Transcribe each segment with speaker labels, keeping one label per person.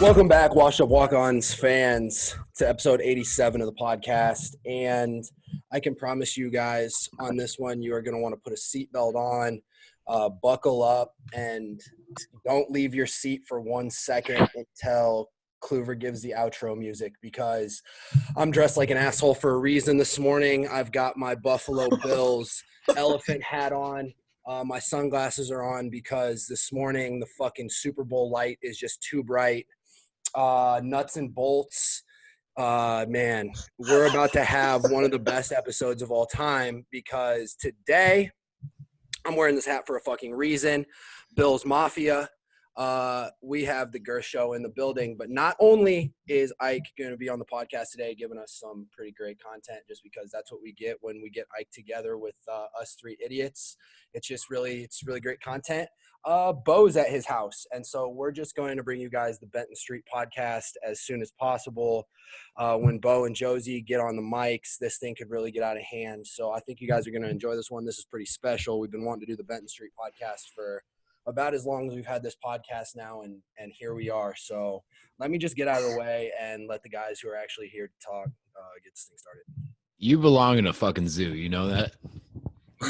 Speaker 1: Welcome back, Washed Up Walkons fans, to episode 87 of the podcast. And I can promise you guys on this one, you are going to want to put a seatbelt on, buckle up, and don't leave your seat for 1 second until Kluver gives the outro music, because I'm dressed like an asshole for a reason this morning. I've got my Buffalo Bills elephant hat on. My sunglasses are on because this morning the fucking Super Bowl light is just too bright. Nuts and bolts. Man, we're about to have one of the best episodes of all time, because today I'm wearing this hat for a fucking reason. Bills Mafia. We have the Girth Show in the building, but not only is Ike going to be on the podcast today giving us some pretty great content, just because that's what we get when we get Ike together with us three idiots. It's really great content. Bo's at his house, and so we're just going to bring you guys the Benton Street podcast as soon as possible. When Bo and Josie get on the mics, this thing could really get out of hand. So I think you guys are going to enjoy this one. This is pretty special. We've been wanting to do the Benton Street podcast for about as long as we've had this podcast now, and here we are. So let me just get out of the way and let the guys who are actually here to talk get this thing started.
Speaker 2: You belong in a fucking zoo, you know that?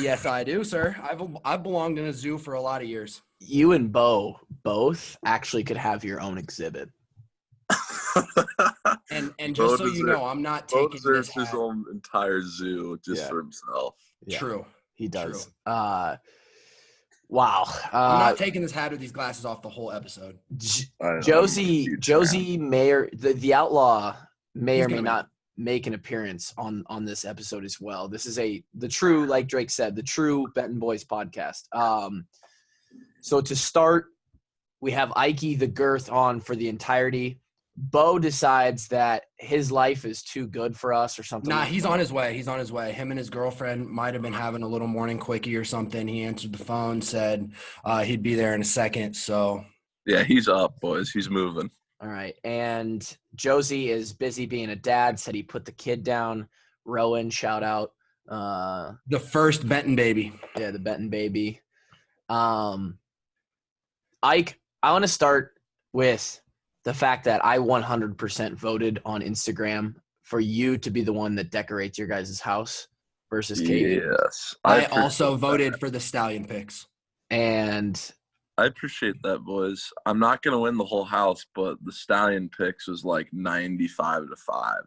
Speaker 1: Yes, I do, sir. I've belonged in a zoo for a lot of years.
Speaker 3: You and Bo both actually could have your own exhibit.
Speaker 1: And just so you know, I'm not taking this
Speaker 4: deserves
Speaker 1: hat.
Speaker 4: his own entire zoo just for himself.
Speaker 3: Yeah,
Speaker 1: True.
Speaker 3: He does.
Speaker 1: True.
Speaker 3: Wow.
Speaker 1: I'm not taking this hat or these glasses off the whole episode.
Speaker 3: Josie may or the outlaw may or may
Speaker 1: gonna
Speaker 3: not make an appearance on this episode as well. This is the true, like Drake said, the true Benton Boys podcast. So to start, we have Ike the Girth on for the entirety. Bo decides that his life is too good for us or something.
Speaker 1: Nah, he's on his way. Him and his girlfriend might have been having a little morning quickie or something. He answered the phone, said he'd be there in a second. So
Speaker 4: Yeah, he's up, boys. He's moving.
Speaker 3: All right. And Josie is busy being a dad, said he put the kid down. Rowan, shout out.
Speaker 1: the first Benton baby.
Speaker 3: Yeah, the Benton baby. Ike, I want to start with the fact that I 100% voted on Instagram for you to be the one that decorates your guys' house versus Katie.
Speaker 4: Yes.
Speaker 1: I also voted for the Stallion picks.
Speaker 3: And
Speaker 4: I appreciate that, boys. I'm not going to win the whole house, but the Stallion picks was like 95-5.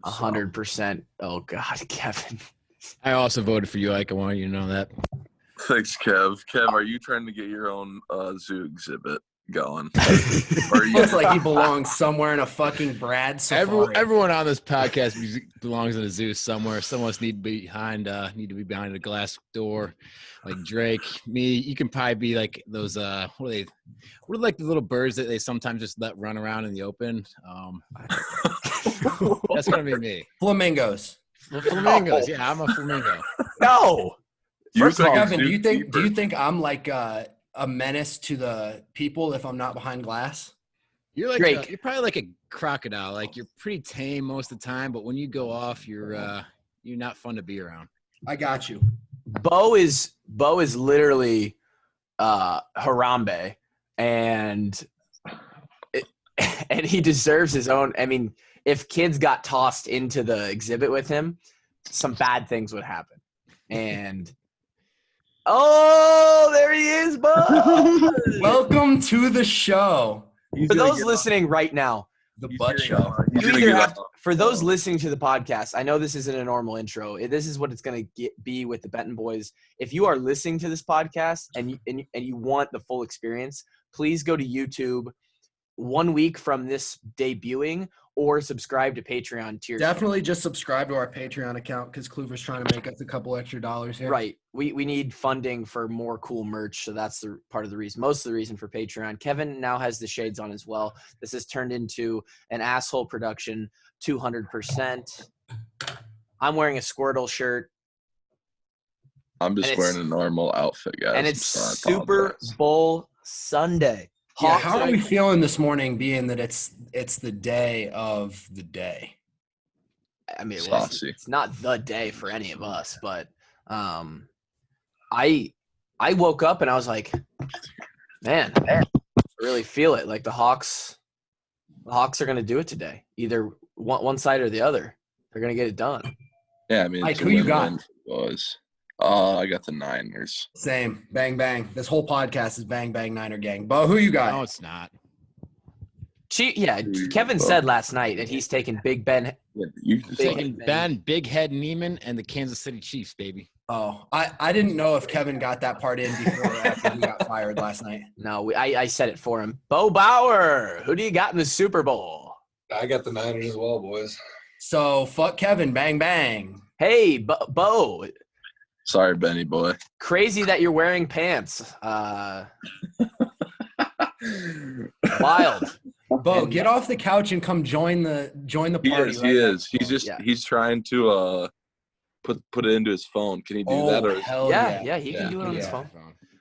Speaker 3: 100%. Oh, God, Kevin.
Speaker 2: I also voted for you, Ike. I want you to know that.
Speaker 4: Thanks, Kev. Kev, are you trying to get your own zoo exhibit going? Or you
Speaker 1: Looks like he belongs somewhere in a fucking Brad safari.
Speaker 2: Everyone on this podcast belongs in a zoo somewhere. Some of us need to be behind a glass door, like Drake. Me, you can probably be like those. What are like the little birds that they sometimes just let run around in the open? That's gonna be me.
Speaker 1: Flamingos.
Speaker 2: Flamingos. Yeah, I'm a flamingo.
Speaker 3: No.
Speaker 1: First of all,
Speaker 4: think
Speaker 1: Kevin, do you
Speaker 4: zookeeper.
Speaker 1: think I'm like a menace to the people if I'm not behind glass?
Speaker 2: You're like
Speaker 3: Drake.
Speaker 2: you're probably like a crocodile. Like you're pretty tame most of the time, but when you go off, you're not fun to be around.
Speaker 1: I got you.
Speaker 3: Bo is literally Harambe, and he deserves his own. I mean, if kids got tossed into the exhibit with him, some bad things would happen. And oh, there he is, Bo.
Speaker 1: Welcome to the show.
Speaker 3: For those listening right now,
Speaker 1: The butt show.
Speaker 3: you either have to, for those listening to the podcast, I know this isn't a normal intro. This is what it's going to be with the Benton Boys. If you are listening to this podcast and you want the full experience, please go to YouTube 1 week from this debuting or subscribe to Patreon tier.
Speaker 1: Definitely just subscribe to our Patreon account, because Kluver's trying to make us a couple extra dollars here.
Speaker 3: Right. We need funding for more cool merch, so that's the part of the reason, most of the reason for Patreon. Kevin now has the shades on as well. This has turned into an asshole production, 200%. I'm wearing a Squirtle shirt.
Speaker 4: I'm just wearing a normal outfit, guys.
Speaker 3: And it's Super Bowl Sunday.
Speaker 1: Yeah, how are we feeling this morning, being that it's the day of the day?
Speaker 3: I mean,
Speaker 4: Saucy.
Speaker 3: it's not the day for any of us, but I woke up and I was like, man, I really feel it. Like the Hawks The Hawks are going to do it today. Either one side or the other. They're going to get it done.
Speaker 4: Yeah, I mean,
Speaker 1: Mike,
Speaker 4: it's a
Speaker 1: who you got?
Speaker 4: win-win for boys. I got the Niners.
Speaker 1: Same. Bang, bang. This whole podcast is bang, bang, Niner gang. Bo, who you got?
Speaker 2: No, it's not.
Speaker 3: Kevin said last night that he's taking Big Ben.
Speaker 4: Yeah, you just
Speaker 2: Taking Ben, Big Head Neiman, and the Kansas City Chiefs, baby.
Speaker 1: Oh, I didn't know if Kevin got that part in before or after he got fired last night.
Speaker 3: No, I said it for him. Bo Bauer, who do you got in the Super Bowl?
Speaker 5: I got the Niners as well, boys.
Speaker 1: So, fuck Kevin. Bang, bang.
Speaker 3: Hey, Bo.
Speaker 4: Sorry, Benny boy.
Speaker 3: Crazy that you're wearing pants. Wild.
Speaker 1: Bo, get off the couch and come join the party.
Speaker 4: He is. He's trying to put it into his phone. Can he do that? Or
Speaker 1: Hell
Speaker 3: yeah, he can do it on his phone.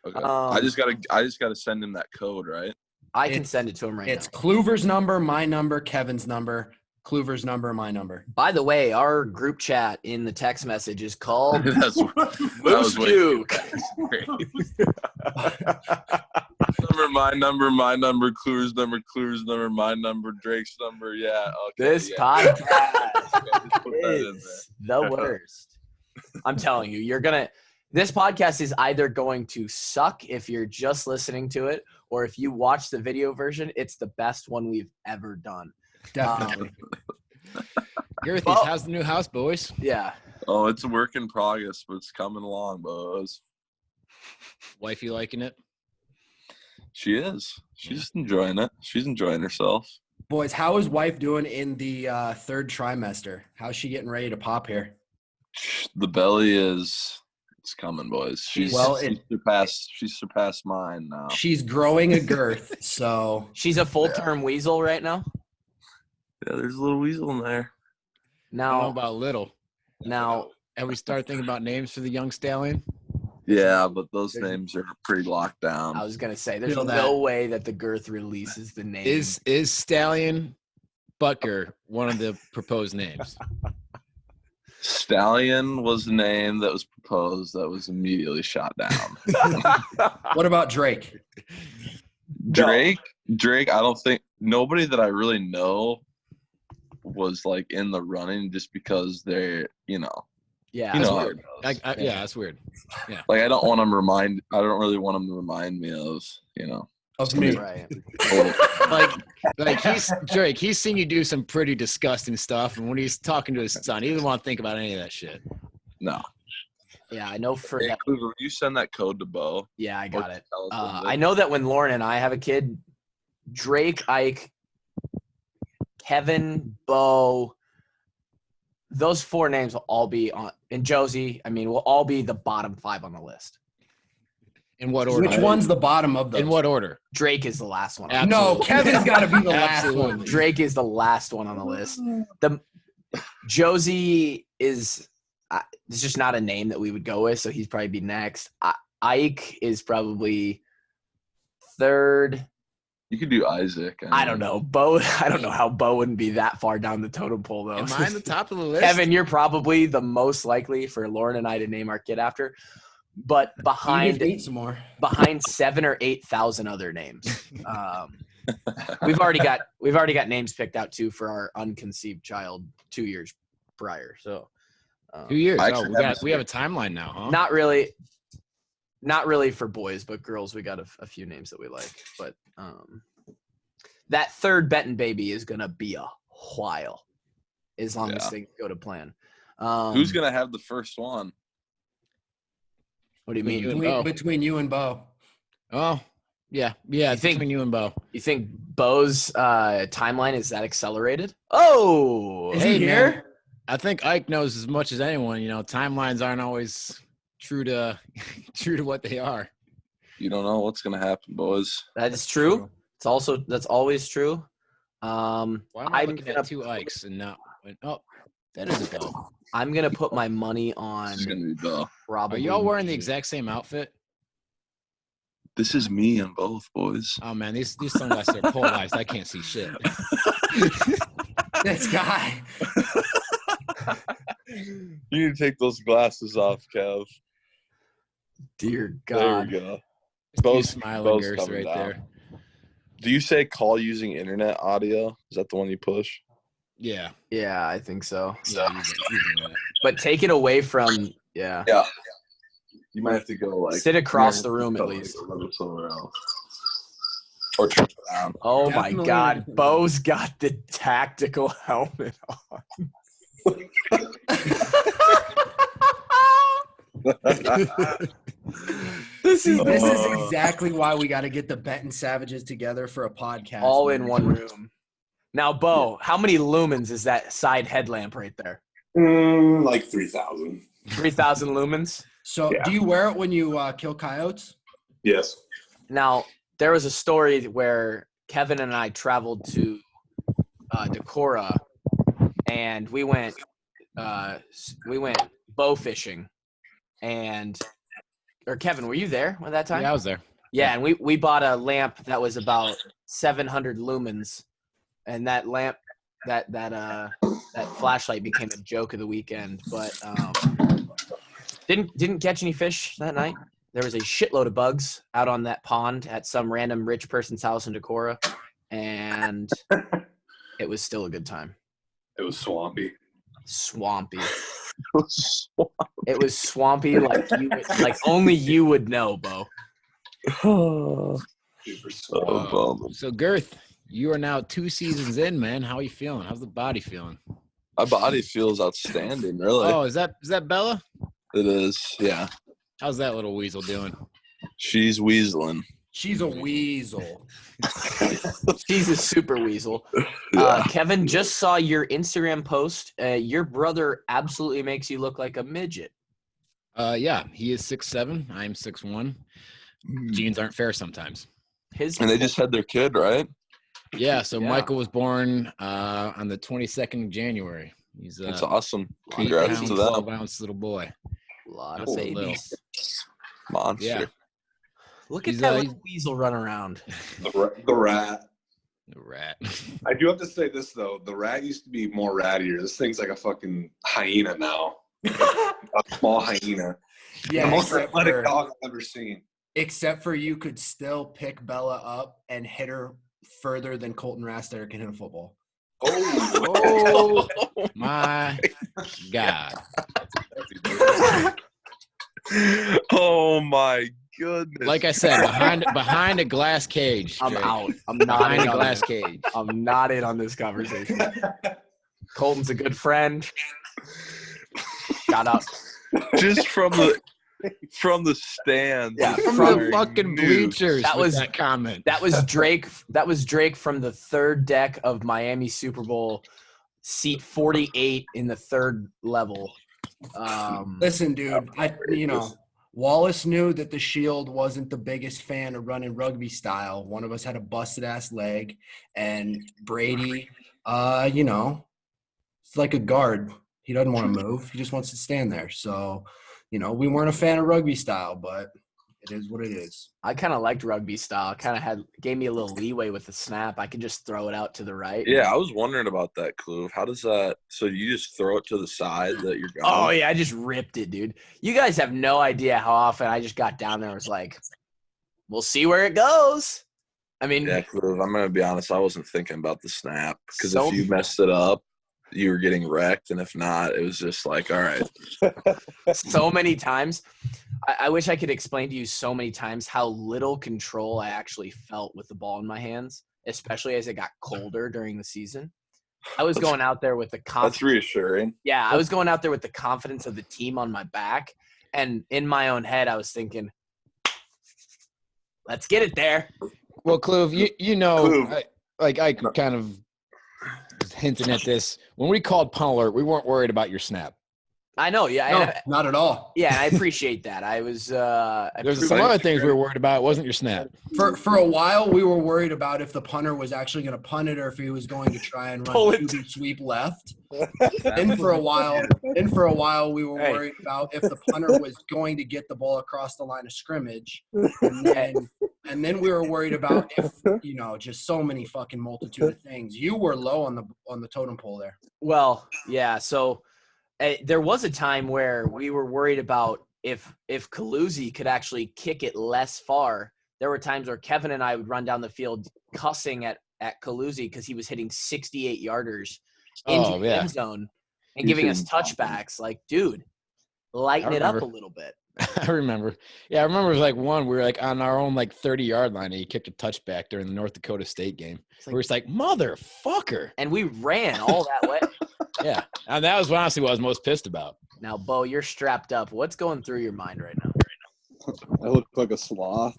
Speaker 4: okay. I just gotta send him that code, right?
Speaker 3: I can send it to him right now.
Speaker 1: It's Kluver's number, my number, Kevin's number, Kluver's number, my number.
Speaker 3: By the way, our group chat in the text message is called
Speaker 4: Moose
Speaker 3: Juke.
Speaker 4: My number, Kluver's number, my number, Drake's number. Yeah. Okay.
Speaker 3: This podcast is the worst. I'm telling you, this podcast is either going to suck if you're just listening to it, or if you watch the video version, it's the best one we've ever done.
Speaker 1: Definitely.
Speaker 2: Girthies, how's the new house, boys?
Speaker 3: Yeah.
Speaker 4: Oh, it's a work in progress, but it's coming along, boys.
Speaker 2: Wifey liking it?
Speaker 4: She is. She's enjoying it. She's enjoying herself.
Speaker 1: Boys, how is wife doing in the third trimester? How's she getting ready to pop here?
Speaker 4: The belly it's coming, boys. She's surpassed mine now.
Speaker 1: She's growing a girth, so
Speaker 3: She's a full-term weasel right now.
Speaker 4: Yeah, there's a little weasel in there.
Speaker 2: I don't know
Speaker 3: Now,
Speaker 2: about little. And we start thinking about names for the young stallion.
Speaker 4: Yeah, but those names are pretty locked down.
Speaker 3: I was gonna say, there's
Speaker 1: Feel
Speaker 3: no
Speaker 1: that.
Speaker 3: way that the girth releases the name.
Speaker 2: Is Stallion Butker one of the proposed names?
Speaker 4: Stallion was the name that was proposed that was immediately shot down.
Speaker 1: what about Drake?
Speaker 4: Drake, I don't think nobody that I really know was like in the running just because they're,
Speaker 3: Yeah,
Speaker 4: you
Speaker 3: that's
Speaker 4: know,
Speaker 3: weird.
Speaker 2: Yeah, that's weird.
Speaker 4: like I don't really want them to remind me of,
Speaker 1: Of me.
Speaker 3: Right.
Speaker 2: Like Drake, he's seen you do some pretty disgusting stuff, and when he's talking to his son, he doesn't want to think about any of that shit.
Speaker 4: No.
Speaker 3: Yeah, I know for
Speaker 4: Hey,
Speaker 3: that.
Speaker 4: Kluver, will you send that code to Bo?
Speaker 3: Yeah, I got it.
Speaker 4: Tell us what it
Speaker 3: I
Speaker 4: is?
Speaker 3: know that when Lauren and I have a kid, Drake, Ike, Kevin, Bo, those four names will all be on, and Josie, will all be the bottom 5 on the list.
Speaker 2: In what order?
Speaker 1: Which one's the bottom of those?
Speaker 2: In what order?
Speaker 3: Drake is the last one.
Speaker 1: No,
Speaker 2: Absolutely.
Speaker 1: Kevin's got to be the last
Speaker 2: Absolutely.
Speaker 1: one.
Speaker 3: Drake is the last one on the list. The Josie is it's just not a name that we would go with, so he's probably be next. Ike is probably third.
Speaker 4: You could do Isaac.
Speaker 3: I don't know. Bo, I don't know how Bo wouldn't be that far down the totem pole, though.
Speaker 2: Am I in the top of the list?
Speaker 3: Kevin, you're probably the most likely for Lauren and I to name our kid after, but
Speaker 1: You
Speaker 3: behind
Speaker 1: need some more.
Speaker 3: 7,000 or 8,000 other names. We've already got names picked out too for our unconceived child 2 years prior. So
Speaker 2: 2 years.
Speaker 4: I
Speaker 2: Oh,
Speaker 4: actually
Speaker 2: we have a timeline now, huh?
Speaker 3: not really for boys, but girls, we got a few names that we like. But that third Benton baby is gonna be a while, as long as things go to plan.
Speaker 4: Who's gonna have the first one?
Speaker 3: What do you mean?
Speaker 1: Between you and Bo.
Speaker 2: Oh, yeah. It's
Speaker 3: think-
Speaker 2: between you and Bo.
Speaker 3: You think Bo's timeline is that accelerated? Oh,
Speaker 1: Is he here?
Speaker 2: I think Ike knows as much as anyone. Timelines aren't always true to what they are.
Speaker 4: You don't know what's gonna happen, boys.
Speaker 3: that is true. That's always true.
Speaker 2: Why am I
Speaker 3: I'm
Speaker 2: looking
Speaker 3: gonna-
Speaker 2: at 2 Ikes and not? Oh, that is a Bo.
Speaker 3: I'm gonna put my money on
Speaker 4: It's gonna be Bo.
Speaker 2: Are
Speaker 3: probably.
Speaker 2: y'all wearing the exact same outfit?
Speaker 4: This is me on both, boys.
Speaker 2: Oh man, these sunglasses are polarized. I can't see shit.
Speaker 1: This guy.
Speaker 4: You need to take those glasses off, Kev.
Speaker 3: Dear
Speaker 4: There
Speaker 3: God.
Speaker 4: we go.
Speaker 2: Two
Speaker 4: Bo's
Speaker 2: smiling
Speaker 4: Bo's
Speaker 2: girls
Speaker 4: coming
Speaker 2: right
Speaker 4: down.
Speaker 2: there.
Speaker 4: Do you say call using internet audio? Is that the one you push?
Speaker 2: Yeah.
Speaker 3: Yeah, I think so.
Speaker 2: Yeah. Using that.
Speaker 3: But take it away from yeah.
Speaker 4: Yeah. You might have to go like
Speaker 3: Sit across the room at least.
Speaker 4: A little somewhere else. Or turn it down.
Speaker 3: Oh my
Speaker 2: Definitely
Speaker 3: God,
Speaker 2: different
Speaker 3: Bo's got the tactical helmet on.
Speaker 1: This is exactly why we got to get the Benton Savages together for a podcast.
Speaker 3: All
Speaker 1: man.
Speaker 3: in one room. Now, Bo, how many lumens is that side headlamp right there?
Speaker 5: Like 3,000.
Speaker 3: 3,000 lumens.
Speaker 1: So,
Speaker 5: Yeah.
Speaker 1: do you wear it when you kill coyotes?
Speaker 5: Yes.
Speaker 3: Now, there was a story where Kevin and I traveled to Decorah, and we went bow fishing. Or Kevin, were you there at that time?
Speaker 2: Yeah, I was there.
Speaker 3: Yeah, and we bought a lamp that was about 700 lumens, and that lamp, that flashlight became a joke of the weekend. But didn't catch any fish that night. There was a shitload of bugs out on that pond at some random rich person's house in Decorah, and it was still a good time.
Speaker 5: It was swampy.
Speaker 3: Swampy. It was swampy like only you would know, Bo.
Speaker 5: Super swampy.
Speaker 2: So Girth, you are now 2 seasons in, man. How are you feeling? How's the body feeling?
Speaker 4: My body feels outstanding, really.
Speaker 2: Oh, is that Bella?
Speaker 4: It is, yeah.
Speaker 2: How's that little weasel doing?
Speaker 4: She's weaseling.
Speaker 1: She's a weasel.
Speaker 3: She's a super weasel. Kevin, just saw your Instagram post. Your brother absolutely makes you look like a midget.
Speaker 2: Yeah, he is 6'7". I'm 6'1". Genes aren't fair sometimes.
Speaker 4: And they just had their kid, right?
Speaker 2: Yeah, so
Speaker 3: Yeah.
Speaker 2: Michael was born on the 22nd of January. He's
Speaker 4: That's awesome.
Speaker 2: 8
Speaker 4: Congrats
Speaker 2: pound,
Speaker 4: to them.
Speaker 2: 12-ounce little boy.
Speaker 3: A lot
Speaker 2: Not
Speaker 3: of
Speaker 2: so little.
Speaker 3: babies.
Speaker 4: Monster.
Speaker 2: Yeah.
Speaker 3: Look at
Speaker 2: He's,
Speaker 3: that
Speaker 2: uh,
Speaker 3: little weasel run around.
Speaker 5: The rat.
Speaker 2: The rat.
Speaker 5: I do have to say this, though. The rat used to be more rattier. This thing's like a fucking hyena now. A small hyena.
Speaker 1: Yeah,
Speaker 5: The most
Speaker 1: except
Speaker 5: athletic
Speaker 1: for,
Speaker 5: dog I've ever seen.
Speaker 1: except for you could still pick Bella up and hit her further than Colton Raster can hit a football.
Speaker 5: Oh.
Speaker 2: Oh my God.
Speaker 4: Oh my goodness.
Speaker 2: Like I said, behind a glass cage.
Speaker 3: I'm
Speaker 2: Drake.
Speaker 3: out. I'm not
Speaker 2: Behind
Speaker 3: in
Speaker 2: a
Speaker 3: on
Speaker 2: glass
Speaker 3: this.
Speaker 2: cage.
Speaker 3: I'm not in on this conversation. Colton's a good friend. Shout out.
Speaker 4: just from the stands.
Speaker 3: Yeah,
Speaker 2: From
Speaker 3: from
Speaker 2: the fucking bleachers.
Speaker 3: That
Speaker 2: with
Speaker 3: was-
Speaker 2: that comment.
Speaker 3: That was Drake. That was Drake from the third deck of Miami Super Bowl, seat 48 in the third level.
Speaker 1: Listen, dude, Wallace knew that the Shield wasn't the biggest fan of running rugby style. One of us had a busted ass leg, and Brady, it's like a guard. He doesn't want to move. He just wants to stand there. So, we weren't a fan of rugby style, but it is what it is.
Speaker 3: I kind of liked rugby style. Gave me a little leeway with the snap. I could just throw it out to the right.
Speaker 4: Yeah, I was wondering about that, Kluve. How does that – so you just throw it to the side that you're going?
Speaker 3: Oh, yeah, I just ripped it, dude. You guys have no idea how often I just got down there and was like, we'll see where it goes. I mean,
Speaker 4: Yeah, Kluve, I'm going to be honest. I wasn't thinking about the snap because
Speaker 3: So-
Speaker 4: if you messed it up, you were getting wrecked. And if not, it was just like, all right.
Speaker 3: so many times. I wish I could explain to you so many times how little control I actually felt with the ball in my hands, especially as it got colder during the season. I was going out there with the confidence.
Speaker 4: That's reassuring.
Speaker 3: Yeah, I was going out there with the confidence of the team on my back. And in my own head, I was thinking, let's get it there.
Speaker 2: Well, Kluve, you know,
Speaker 4: Kluve.
Speaker 2: I kind of was hinting at this. When we called punt alert, we weren't worried about your snap.
Speaker 3: I know, yeah.
Speaker 1: No,
Speaker 3: and
Speaker 1: not at all.
Speaker 3: yeah, I appreciate that. I was
Speaker 2: There's some other things we were worried about. It wasn't your snap.
Speaker 1: For a while, we were worried about if the punter was actually going to punt it or if he was going to try and
Speaker 3: Pull
Speaker 1: run
Speaker 3: it.
Speaker 1: QB sweep left. And for a while, we were
Speaker 3: Hey.
Speaker 1: worried about if the punter was going to get the ball across the line of scrimmage. And then we were worried about if, just so many fucking multitude of things. You were low on the totem pole there.
Speaker 3: Well, yeah. So there was a time where we were worried about if Kaluzi could actually kick it less far there were times where Kevin and I would run down the field cussing at Calusi because he was hitting 68-yarders into the end zone and giving us touchbacks. Like, dude, lighten it up a little bit.
Speaker 2: I remember. Yeah, I remember it was like one, we were like on our own like 30-yard line and he kicked a touchback during the North Dakota State game. We were just like, motherfucker.
Speaker 3: And we ran all that way.
Speaker 2: Yeah. And that was honestly what I was most pissed about.
Speaker 3: Now, Bo, you're strapped up. What's going through your mind right now?
Speaker 5: I look like a sloth.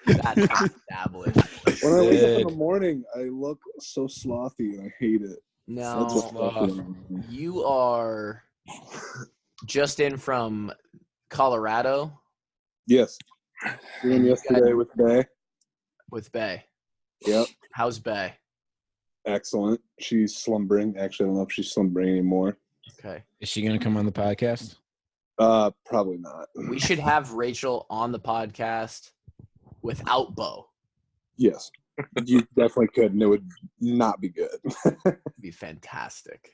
Speaker 3: That's established.
Speaker 5: When I wake up in the morning, I look so slothy and I hate it.
Speaker 3: No, you are just in from Colorado.
Speaker 5: Yes. Even yesterday with Bay.
Speaker 3: With Bay.
Speaker 5: Yep.
Speaker 3: How's Bay?
Speaker 5: Excellent. She's slumbering. Actually, I don't know if she's slumbering anymore.
Speaker 3: Okay.
Speaker 2: Is she going to come on the podcast?
Speaker 5: Probably not.
Speaker 3: We should have Rachel on the podcast without Bo.
Speaker 5: Yes. You definitely could, and it would not be good.
Speaker 3: It'd be fantastic.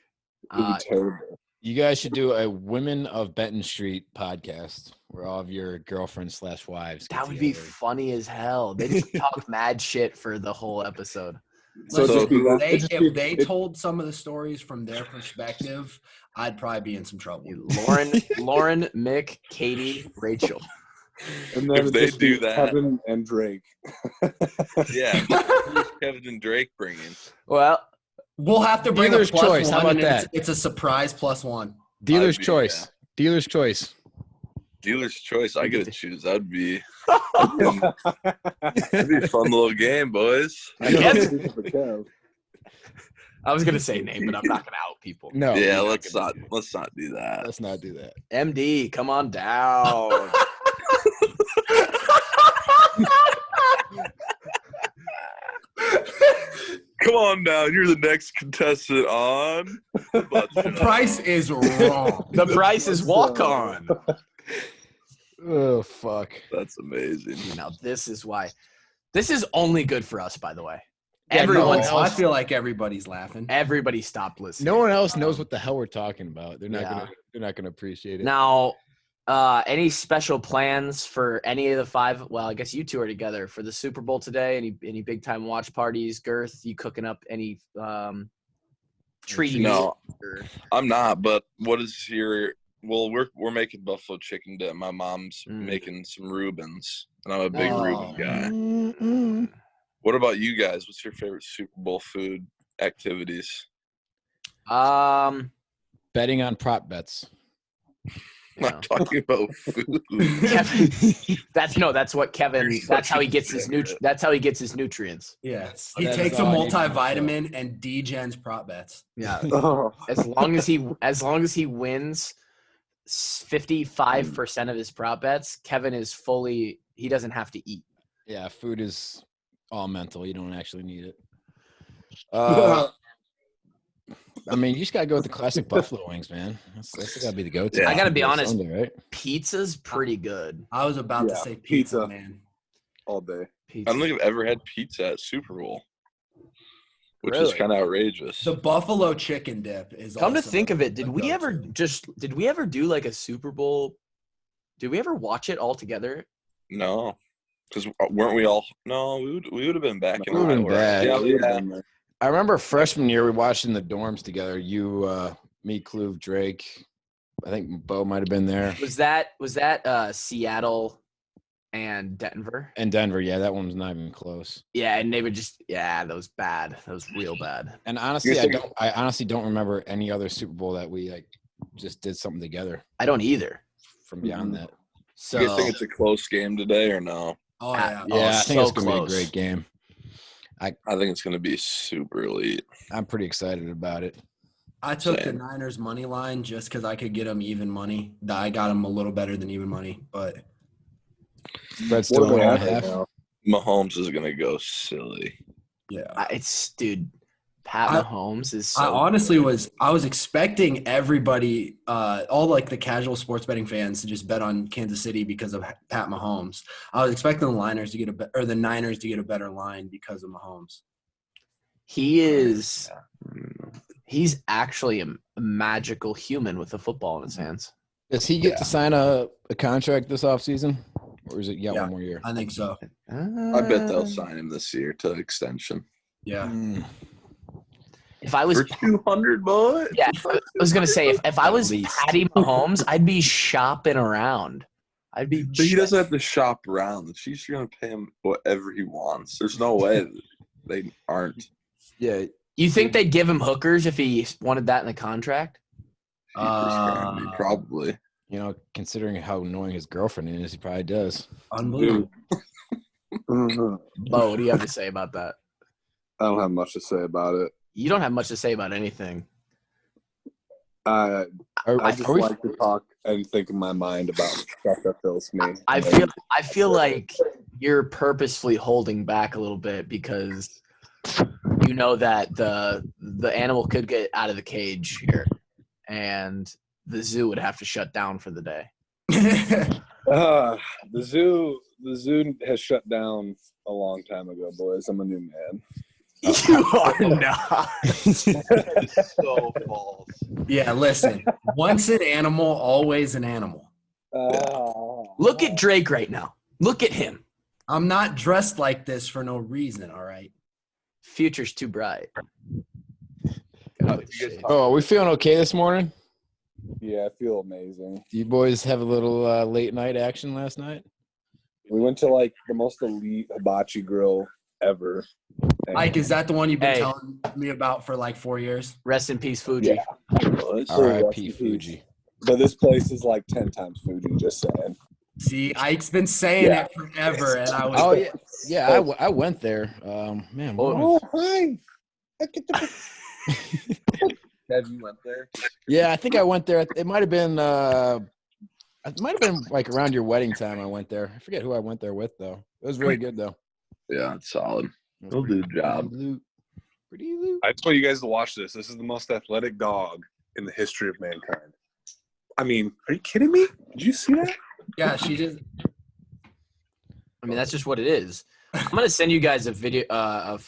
Speaker 5: It would be terrible.
Speaker 2: You guys should do a Women of Benton Street podcast where all of your girlfriends / wives.
Speaker 3: That would be funny as hell. They just talk mad shit for the whole episode.
Speaker 1: So if they told some of the stories from their perspective, I'd probably be in some trouble.
Speaker 3: Lauren, Mick, Katie, Rachel.
Speaker 5: And then
Speaker 4: if they do that,
Speaker 5: Kevin and Drake.
Speaker 4: Yeah, who's Kevin and Drake bringing?
Speaker 3: Well,
Speaker 1: we'll have to bring
Speaker 2: Dealer's
Speaker 1: a plus
Speaker 2: choice.
Speaker 1: one.
Speaker 2: How about
Speaker 1: and
Speaker 2: that?
Speaker 1: It's a surprise +1.
Speaker 2: Dealer's choice.
Speaker 4: Yeah.
Speaker 2: Dealer's choice.
Speaker 4: Dealer's choice. I get to choose. That'd be a fun little game, boys.
Speaker 3: I was gonna say name, but I'm not gonna out people.
Speaker 2: No.
Speaker 4: Yeah, let's not do that.
Speaker 2: Let's not do that.
Speaker 3: MD, come on down.
Speaker 4: Come on down. You're the next contestant on.
Speaker 1: The price is wrong.
Speaker 3: The price is Walk-On.
Speaker 2: Oh, fuck.
Speaker 4: That's amazing.
Speaker 3: Now, this is why. This is only good for us, by the way.
Speaker 2: Yeah,
Speaker 3: Everyone's.
Speaker 1: I feel like everybody's laughing.
Speaker 3: Everybody stopped listening.
Speaker 2: No one else knows what the hell we're talking about. They're not
Speaker 3: Yeah.
Speaker 2: gonna appreciate it.
Speaker 3: Now, any special plans for any of the 5? Well, I guess you two are together for the Super Bowl today. Any big time watch parties? Girth, you cooking up any treats?
Speaker 4: No,
Speaker 3: Or-
Speaker 4: I'm not. But what is your? Well, we're making buffalo chicken dip. My mom's making some Reubens, and I'm a big Reuben guy. What about you guys? What's your favorite Super Bowl food activities?
Speaker 2: Betting on prop bets.
Speaker 4: I'm not talking about food.
Speaker 3: Kevin, that's what Kevin. That's how he gets his That's how he gets his nutrients.
Speaker 1: Yes, he
Speaker 2: That
Speaker 1: takes
Speaker 2: is
Speaker 1: a
Speaker 2: all I need to know.
Speaker 1: multivitamin and degens prop bets.
Speaker 3: Yeah.
Speaker 5: Oh.
Speaker 3: As long as he wins 55% of his prop bets, Kevin is fully. He doesn't have to eat.
Speaker 2: Yeah, food is all mental. You don't actually need it. I mean, you just gotta go with the classic buffalo wings, man. That's gotta be the go-to.
Speaker 4: Yeah.
Speaker 3: I gotta be honest.
Speaker 2: Sunday, right?
Speaker 3: Pizza's pretty good.
Speaker 1: I was about to say pizza,
Speaker 5: pizza.
Speaker 1: man.
Speaker 5: All day.
Speaker 3: Pizza.
Speaker 4: I don't think I've ever had pizza at Super Bowl, which is
Speaker 3: Really?
Speaker 4: kind of outrageous.
Speaker 1: The buffalo chicken dip is.
Speaker 3: Come to
Speaker 1: also
Speaker 3: think of it,
Speaker 1: a
Speaker 3: did we ever do like a Super Bowl? Did we ever watch it all together?
Speaker 4: No, because weren't we all? No, we would have been back in
Speaker 2: We would've been
Speaker 4: Iowa.
Speaker 2: back.
Speaker 4: Yeah.
Speaker 2: I remember freshman year we watched in the dorms together. You, me, Kluve, Drake. I think Bo might have been there.
Speaker 3: Was that Seattle and Denver?
Speaker 2: And Denver, yeah, that one was not even close.
Speaker 3: Yeah, and they were just that was bad. That was real bad.
Speaker 2: And honestly,
Speaker 4: You're
Speaker 2: I honestly don't remember any other Super Bowl that we like just did something together
Speaker 3: I don't either.
Speaker 2: from beyond that.
Speaker 3: So
Speaker 4: You guys think it's a close game today or no?
Speaker 1: Oh yeah.
Speaker 2: Yeah, I think
Speaker 3: so
Speaker 2: it's gonna
Speaker 3: close.
Speaker 2: be a great game.
Speaker 4: I think it's going to be super elite.
Speaker 2: I'm pretty excited about it.
Speaker 1: I took the
Speaker 4: Same.
Speaker 1: Niners money line just because I could get them even money. I got them a little better than even money, but
Speaker 2: Spread's still
Speaker 5: What do they
Speaker 2: 1.5.
Speaker 5: have right now?
Speaker 4: Mahomes is going to go silly.
Speaker 1: yeah.
Speaker 3: It's dude. Pat
Speaker 1: I-
Speaker 3: Mahomes is. So
Speaker 1: I honestly was expecting everybody, all like the casual sports betting fans, to just bet on Kansas City because of Pat Mahomes. I was expecting the Niners to get a better line because of Mahomes.
Speaker 3: He is. He's actually a magical human with a football in his hands.
Speaker 2: Does he get to sign a contract this offseason? Or is it
Speaker 1: Yeah.
Speaker 2: 1 more year?
Speaker 1: I think so.
Speaker 4: I bet they'll sign him this year to extension.
Speaker 1: Yeah.
Speaker 3: If I was
Speaker 4: For 200, boy.
Speaker 3: Yeah, I was gonna say if I
Speaker 2: At
Speaker 3: was
Speaker 2: least.
Speaker 3: Patty Mahomes, I'd be shopping around. I'd be.
Speaker 4: But he doesn't have to shop around. The Chiefs are going to pay him whatever he wants. There's no way that they aren't.
Speaker 2: Yeah.
Speaker 3: You think they'd give him hookers if he wanted that in the contract?
Speaker 4: Probably.
Speaker 2: You know, considering how annoying his girlfriend is, he probably does.
Speaker 1: Unbelievable.
Speaker 3: Bo, what do you have to say about that?
Speaker 5: I don't have much to say about it.
Speaker 3: You don't have much to say about anything.
Speaker 5: I
Speaker 2: Are
Speaker 5: just
Speaker 2: we-
Speaker 5: like to talk and think in my mind about stuff that fills me.
Speaker 3: I feel like you're purposefully holding back a little bit because you know that the animal could get out of the cage here, and the zoo would have to shut down for the day.
Speaker 5: The zoo has shut down a long time ago, boys. I'm a new man.
Speaker 3: You are not.
Speaker 4: So false.
Speaker 1: Yeah, listen. Once an animal, always an animal.
Speaker 3: Look at Drake right now. Look at him.
Speaker 1: I'm not dressed like this for no reason, all right?
Speaker 3: Future's too bright.
Speaker 2: Oh, are we feeling okay this morning?
Speaker 5: Yeah, I feel amazing.
Speaker 2: Do you boys have a little late night action last night?
Speaker 5: We went to like the most elite hibachi grill ever. And
Speaker 1: Mike, is that the one you've been
Speaker 3: Hey.
Speaker 1: telling me about for like 4 years?
Speaker 3: Rest in peace, Fuji.
Speaker 5: Yeah.
Speaker 2: R.I.P. Fuji.
Speaker 5: But this place is like 10 times Fuji, just saying.
Speaker 1: See, Ike's been saying it forever, and I was.
Speaker 2: Oh yeah, yeah. I went there. Man, what was-
Speaker 5: Hi.
Speaker 4: Have you went there?
Speaker 2: yeah. I think I went there. It might have been. It might have been like around your wedding time. I went there. I forget who I went there with though. It was really good though.
Speaker 4: Yeah, it's solid.
Speaker 2: It was
Speaker 4: He'll do the job.
Speaker 2: Pretty loot.
Speaker 5: I just want you guys to watch this. This is the most athletic dog in the history of mankind. I mean, are you kidding me? Did you see that?
Speaker 1: Yeah, she just.
Speaker 3: I mean, that's just what it is. I'm gonna send you guys a video, a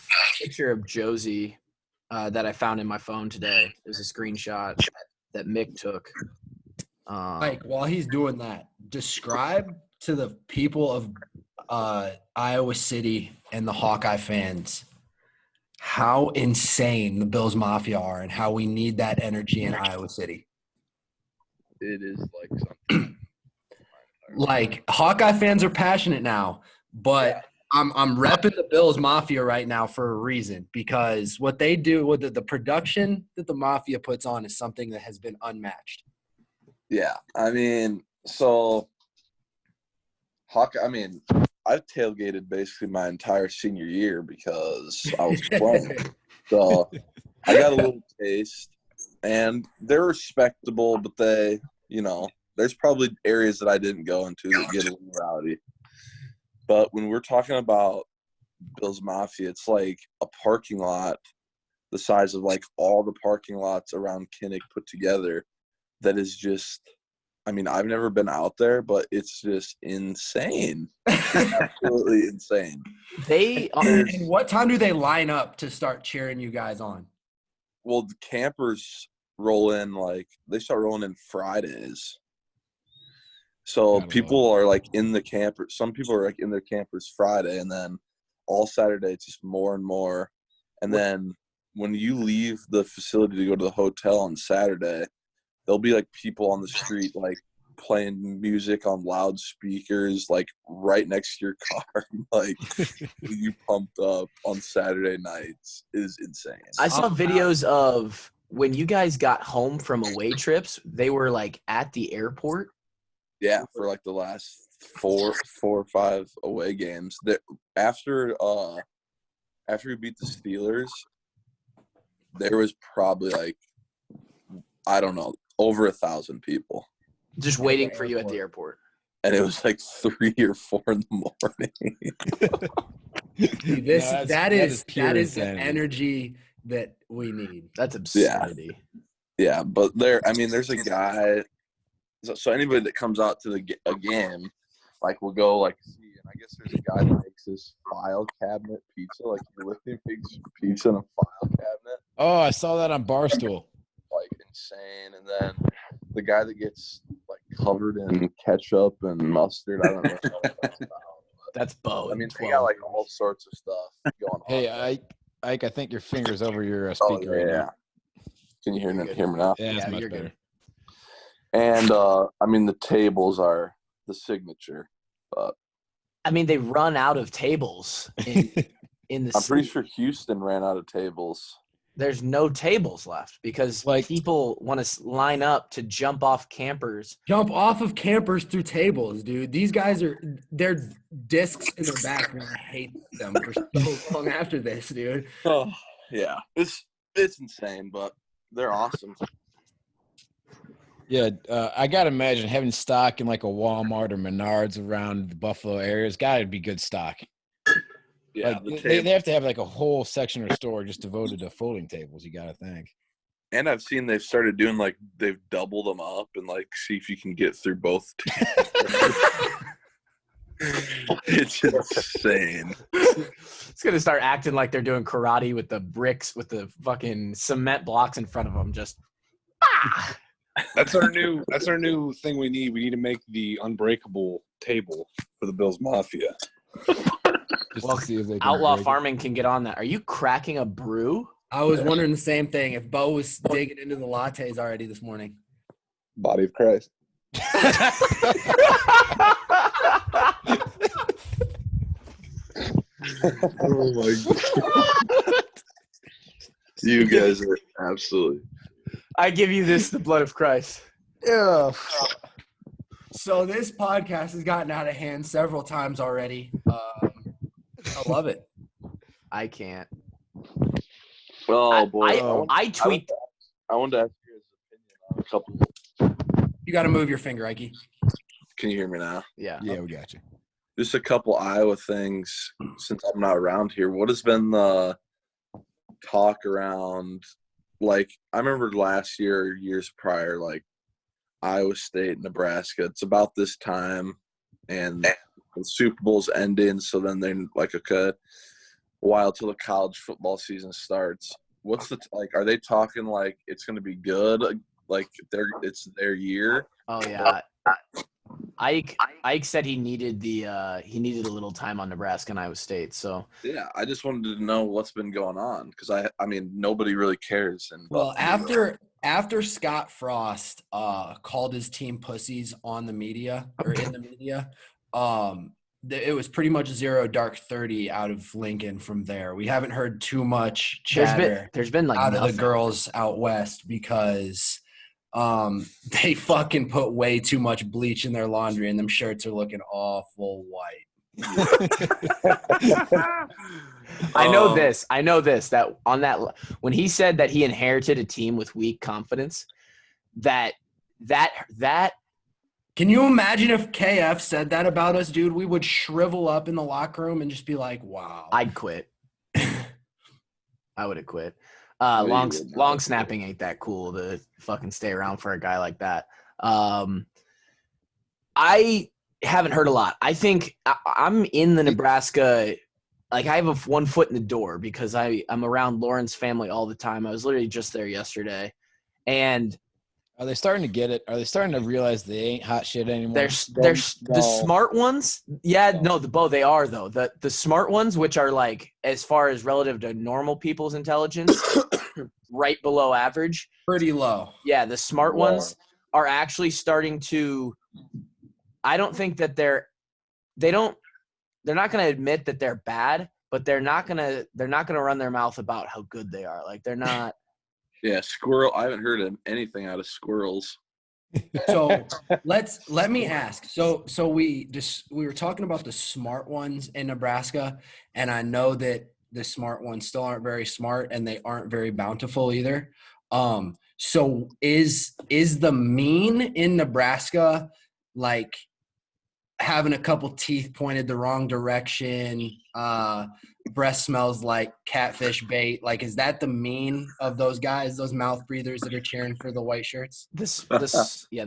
Speaker 3: picture of Josie that I found in my phone today. There's a screenshot that Mick took.
Speaker 1: Mike, while he's doing that, describe to the people of Iowa City and the Hawkeye fans how insane the Bills Mafia are and how we need that energy in Iowa City.
Speaker 4: It is like something.
Speaker 1: Like, Hawkeye fans are passionate now, but I'm repping the Bills Mafia right now for a reason, because what they do with the production that the Mafia puts on is something that has been unmatched.
Speaker 4: Yeah, I mean, so I've tailgated basically my entire senior year because I was playing. So I got a little taste, and they're respectable, but they, there's probably areas that I didn't go into that get a little rowdy. But when we're talking about Bills Mafia, it's like a parking lot the size of like all the parking lots around Kinnick put together. That is just, I mean, I've never been out there, but it's just insane. Absolutely insane.
Speaker 1: And what time do they line up to start cheering you guys on?
Speaker 4: Well, the campers roll in, they start rolling in Fridays. So people are like in the camper. Some people are like in their campers Friday, and then all Saturday it's just more and more. And then when you leave the facility to go to the hotel on Saturday, there'll be like people on the street like playing music on loudspeakers, like right next to your car, like you pumped up on Saturday nights is insane.
Speaker 3: I saw videos of when you guys got home from away trips. They were like at the airport.
Speaker 4: Yeah, for like the last four or five away games. That after we beat the Steelers, there was probably like, I don't know, over 1,000 people
Speaker 3: Just waiting for you at the airport.
Speaker 4: And it was like 3 or 4 in the morning.
Speaker 1: That is the
Speaker 2: insanity.
Speaker 1: energy that we need.
Speaker 3: That's absurdity.
Speaker 4: Yeah, but there's a guy. So anybody that comes out to a game, like, will go like see. And I guess there's a guy that makes this file cabinet pizza. Like, he literally makes pizza in a file cabinet.
Speaker 2: Oh, I saw that on Barstool.
Speaker 4: Like, insane. And then the guy that gets like covered in ketchup and mustard. I don't know what that's about.
Speaker 3: That's Bo.
Speaker 4: I mean, they got like all sorts of stuff going on.
Speaker 2: Hey, Ike, I think your finger's over your speaker right now.
Speaker 4: Can you hear me now?
Speaker 2: Yeah, it's much
Speaker 3: you're
Speaker 2: better.
Speaker 3: good.
Speaker 4: And I mean, the tables are the signature. But
Speaker 3: I mean, they run out of tables in the
Speaker 4: I'm pretty
Speaker 3: city.
Speaker 4: sure Houston ran out of tables.
Speaker 3: There's no tables left because people want to line up to jump off campers.
Speaker 1: Jump off of campers through tables, dude. These guys they're discs in their back, and I hate them for so long after this, dude.
Speaker 4: Oh, yeah. It's insane, but they're awesome.
Speaker 2: Yeah, I gotta imagine having stock in like a Walmart or Menards around the Buffalo area has got to be good stock.
Speaker 4: Yeah,
Speaker 2: like, they have to have like a whole section or store just devoted to folding tables. You gotta think.
Speaker 4: And I've seen they've started doing like they've doubled them up and like see if you can get through both. It's insane.
Speaker 3: It's gonna start acting like they're doing karate with the bricks, with the fucking cement blocks in front of them. Just.
Speaker 5: That's our new thing we need. We need to make the unbreakable table for the Bills Mafia.
Speaker 2: Well, to see if they can
Speaker 3: Outlaw
Speaker 2: break it.
Speaker 3: Farming can get on that. Are you cracking a brew?
Speaker 1: I was wondering the same thing. If Bo was digging into the lattes already this morning.
Speaker 5: Body of Christ.
Speaker 4: Oh my god. You guys are absolutely.
Speaker 3: I give you this, the blood of Christ.
Speaker 2: Yeah.
Speaker 1: So this podcast has gotten out of hand several times already. I love it.
Speaker 3: I can't.
Speaker 4: Oh boy.
Speaker 3: I tweet.
Speaker 4: I wanted to ask you guys' opinion on a couple.
Speaker 1: You got to move your finger, Ike.
Speaker 4: Can you hear me now?
Speaker 3: Yeah.
Speaker 2: Yeah, we got you.
Speaker 4: Just a couple Iowa things since I'm not around here. What has been the talk around? Like, I remember last year, years prior, like Iowa State, Nebraska. It's about this time, and the Super Bowl's ending. So then they're like, okay, a while till the college football season starts. What's the like? Are they talking like it's going to be good? Like it's their year?
Speaker 3: Oh yeah. Ike said he needed a little time on Nebraska and Iowa State. So
Speaker 4: Yeah, I just wanted to know what's been going on because I mean nobody really cares. And
Speaker 1: Well, after Scott Frost called his team pussies on the media or in the media, it was pretty much zero dark 30 out of Lincoln from there. We haven't heard too much chatter
Speaker 3: there's been like
Speaker 1: out
Speaker 3: nothing.
Speaker 1: of the girls out west because they fucking put way too much bleach in their laundry and them shirts are looking awful white.
Speaker 3: I know this, that on that, when he said that he inherited a team with weak confidence, that
Speaker 1: Can you imagine if KF said that about us, dude? We would shrivel up in the locker room and just be like, wow.
Speaker 3: I'd quit. I would have quit. Long snapping ain't that cool to fucking stay around for a guy like that. I haven't heard a lot. I think I'm in the Nebraska. Like I have one foot in the door because I'm around Lauren's family all the time. I was literally just there yesterday, and
Speaker 2: Are they starting to get it? Are they starting to realize they ain't hot shit anymore?
Speaker 3: they're the smart ones. Yeah, no, they are though. The smart ones, which are like as far as relative to normal people's intelligence, right below average.
Speaker 1: Pretty low.
Speaker 3: Yeah, the smart ones are actually starting to. I don't think that they're not going to admit that they're bad, but they're not going to run their mouth about how good they are. Like they're not.
Speaker 4: Yeah, squirrel. I haven't heard of anything out of squirrels.
Speaker 1: So let me ask. So we were talking about the smart ones in Nebraska, and I know that the smart ones still aren't very smart and they aren't very bountiful either. So is the mean in Nebraska like having a couple teeth pointed the wrong direction, breath smells like catfish bait? Like, is that the mean of those guys, those mouth breathers that are cheering for the white shirts?
Speaker 3: The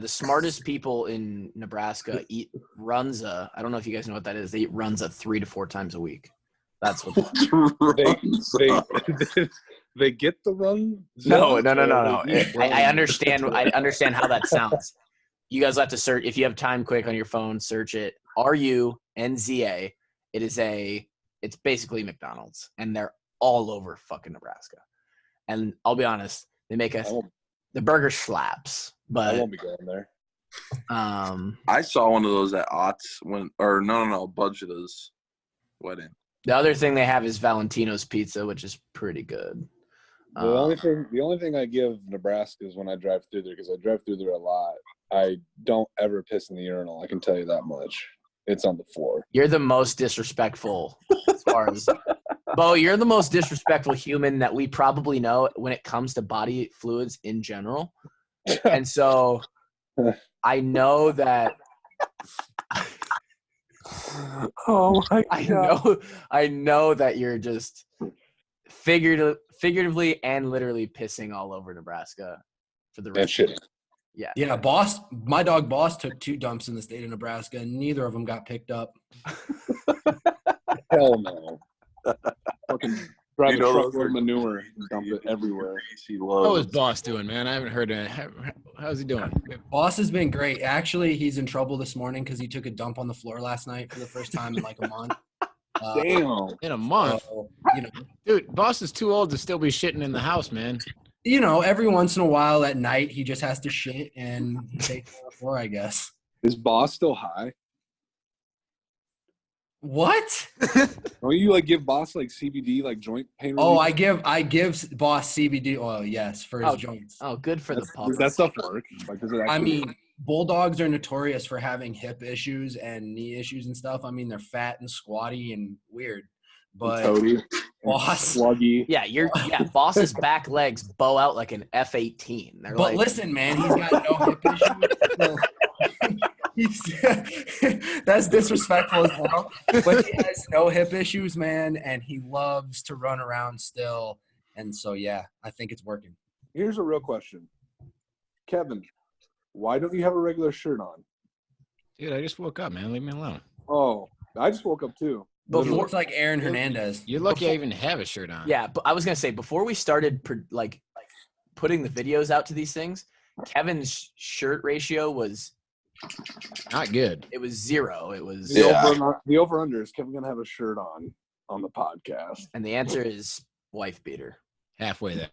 Speaker 3: smartest people in Nebraska eat runza. I don't know if you guys know what that is. They eat runza 3 to 4 times a week. That's what
Speaker 5: they get the run.
Speaker 3: No. I understand how that sounds. You guys will have to search if you have time quick on your phone. Search it. RUNZA. It's basically McDonald's, and they're all over fucking Nebraska. And I'll be honest, they make the burger slaps, but
Speaker 5: I won't be going there.
Speaker 4: I saw one of those at Ott's Budgeta's wedding.
Speaker 3: The other thing they have is Valentino's Pizza, which is pretty good.
Speaker 5: The only thing I give Nebraska is when I drive through there, because I drive through there a lot. I don't ever piss in the urinal. I can tell you that much. It's on the floor.
Speaker 3: You're the most disrespectful as far as Bo, you're the most disrespectful human that we probably know when it comes to body fluids in general. And so I know that
Speaker 5: Oh my God.
Speaker 3: I know that you're just figuratively and literally pissing all over Nebraska for the rest of it. Yeah.
Speaker 1: Yeah, Boss. My dog Boss took 2 dumps in the state of Nebraska, and neither of them got picked up.
Speaker 5: Hell no. Fucking drive
Speaker 4: You know
Speaker 5: a truck
Speaker 4: those are-
Speaker 5: of manure and dump it everywhere.
Speaker 2: How is Boss doing, man? I haven't heard it. How's he doing?
Speaker 1: Boss has been great. Actually, he's in trouble this morning because he took a dump on the floor last night for the first time in like a month.
Speaker 5: Damn.
Speaker 2: In a month?
Speaker 1: So,
Speaker 2: Dude, Boss is too old to still be shitting in the house, man.
Speaker 1: every once in a while at night, he just has to shit and he takes it on the floor, I guess.
Speaker 5: Is Boss still high?
Speaker 1: What?
Speaker 5: Don't you like give Boss like CBD, like joint pain relief?
Speaker 1: Oh, I give Boss CBD oil, yes, for his joints.
Speaker 3: Oh, good for the
Speaker 5: Does
Speaker 3: public.
Speaker 5: that stuff work? Like, does it actually
Speaker 1: I mean, bulldogs are notorious for having hip issues and knee issues and stuff. I mean, they're fat and squatty and weird. But
Speaker 5: toady,
Speaker 1: Boss,
Speaker 5: sluggy?
Speaker 3: Boss's back legs bow out like an F-18. They're
Speaker 1: but
Speaker 3: like,
Speaker 1: listen, man, he's got no hip issues. That's disrespectful as well. But he has no hip issues, man, and he loves to run around still. And so, yeah, I think it's working.
Speaker 5: Here's a real question. Kevin, why don't you have a regular shirt on?
Speaker 2: Dude, I just woke up, man. Leave me alone.
Speaker 5: Oh, I just woke up too.
Speaker 1: He looks like Aaron Hernandez.
Speaker 2: You're lucky I even have a shirt on.
Speaker 3: yeah, but I was gonna say before we started putting the videos out to these things, Kevin's shirt ratio was
Speaker 2: Not good.
Speaker 3: it was 0. It was
Speaker 5: The over-under is Kevin gonna have a shirt on the podcast.
Speaker 3: and the answer is wife beater.
Speaker 2: Halfway there.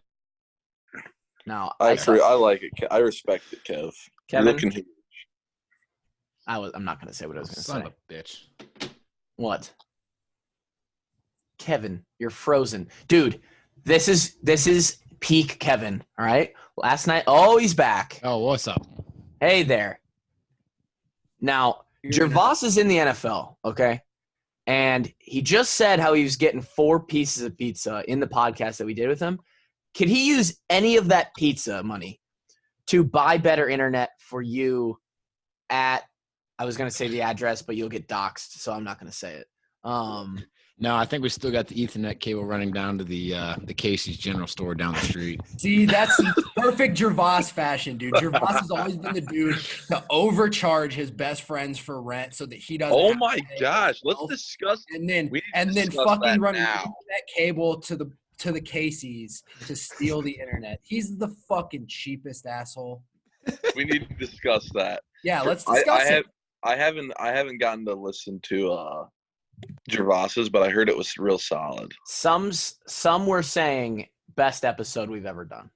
Speaker 3: Now
Speaker 4: I like it. I respect it, Kev.
Speaker 3: Kevin,
Speaker 4: You're looking huge.
Speaker 3: I'm not gonna say what I was gonna
Speaker 2: Son
Speaker 3: say.
Speaker 2: of a bitch.
Speaker 3: What? Kevin, you're frozen. Dude, this is peak Kevin, all right? Last night, he's back.
Speaker 2: Oh, what's up?
Speaker 3: Hey there. Now, Gervais is in the NFL, okay? And he just said how he was getting 4 pieces of pizza in the podcast that we did with him. Could he use any of that pizza money to buy better internet for you at, I was going to say the address, but you'll get doxxed, so I'm not going to say it.
Speaker 2: No, I think we still got the Ethernet cable running down to the Casey's General Store down the street.
Speaker 1: See, that's perfect Gervais fashion, dude. Gervais has always been the dude to overcharge his best friends for rent so that he doesn't.
Speaker 4: Oh
Speaker 1: have
Speaker 4: my
Speaker 1: to pay
Speaker 4: gosh, let's
Speaker 1: himself.
Speaker 4: discuss.
Speaker 1: And then
Speaker 4: we need to discuss
Speaker 1: fucking
Speaker 4: that
Speaker 1: run
Speaker 4: now.
Speaker 1: that cable to the Casey's to steal the internet. He's the fucking cheapest asshole.
Speaker 4: We need to discuss that.
Speaker 1: Yeah, let's discuss it.
Speaker 4: I haven't gotten to listen to Gervais's, but I heard it was real solid.
Speaker 3: Some were saying best episode we've ever done.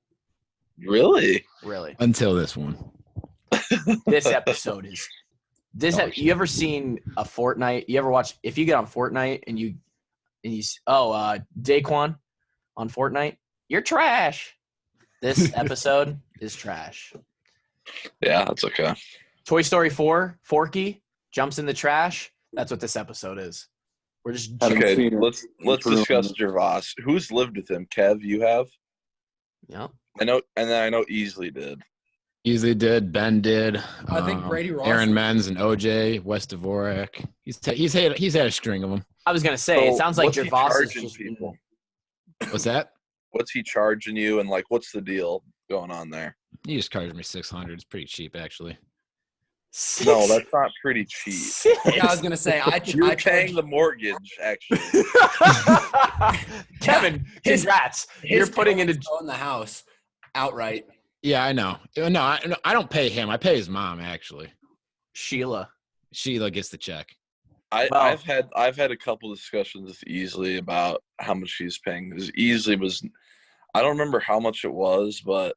Speaker 4: Really?
Speaker 3: Really.
Speaker 2: Until this one.
Speaker 3: This episode is you ever seen a Fortnite? You ever watch if you get on Fortnite and you Daquan on Fortnite, you're trash. This episode is trash.
Speaker 4: Yeah, that's okay.
Speaker 3: Toy Story 4, Forky jumps in the trash. That's what this episode is. We're just
Speaker 4: Okay, let's discuss Gervais. Who's lived with him? Kev, you have?
Speaker 3: Yep.
Speaker 4: I know, and then I know Easley did.
Speaker 2: Easily did. Ben did.
Speaker 1: I think Brady Ross.
Speaker 2: Aaron Menz and OJ, West Dvorak. He's had a string of them.
Speaker 3: I was gonna say it
Speaker 4: So
Speaker 3: sounds like
Speaker 4: what's he
Speaker 3: Gervais is
Speaker 4: charging
Speaker 3: just
Speaker 4: people?
Speaker 2: What's that?
Speaker 4: What's he charging you, and like, what's the deal going on there?
Speaker 2: He just charged me $600. It's pretty cheap, actually.
Speaker 4: No, that's not pretty cheap.
Speaker 1: Yeah, I was gonna say
Speaker 4: You're paying the mortgage, actually.
Speaker 3: Kevin, congrats. You're putting into
Speaker 1: in the house outright.
Speaker 2: Yeah, I know. No, I don't pay him. I pay his mom actually.
Speaker 3: Sheila.
Speaker 2: Sheila gets the check.
Speaker 4: I've had a couple discussions with Easley about how much she's paying. Because Easley was, I don't remember how much it was, but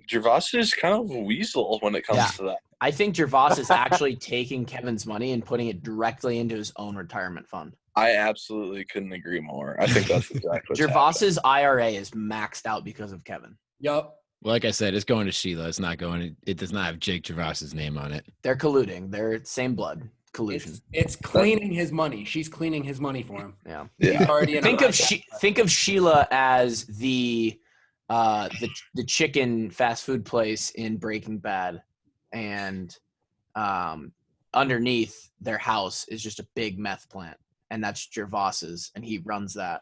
Speaker 4: Gervais is kind of a weasel when it comes to that.
Speaker 3: I think Gervais is actually taking Kevin's money and putting it directly into his own retirement fund.
Speaker 4: I absolutely couldn't agree more. I think that's exactly what's
Speaker 3: Gervais's IRA is maxed out because of Kevin.
Speaker 1: Yup.
Speaker 2: Well, like I said, it's going to Sheila. It's not going. It does not have Jake Gervais's name on it.
Speaker 3: They're colluding. They're same blood collusion.
Speaker 1: It's cleaning his money. She's cleaning his money for him.
Speaker 3: Yeah.
Speaker 1: He's already in
Speaker 3: Think of Sheila as the chicken fast food place in Breaking Bad, and underneath their house is just a big meth plant, and that's Gervais's, and he runs that.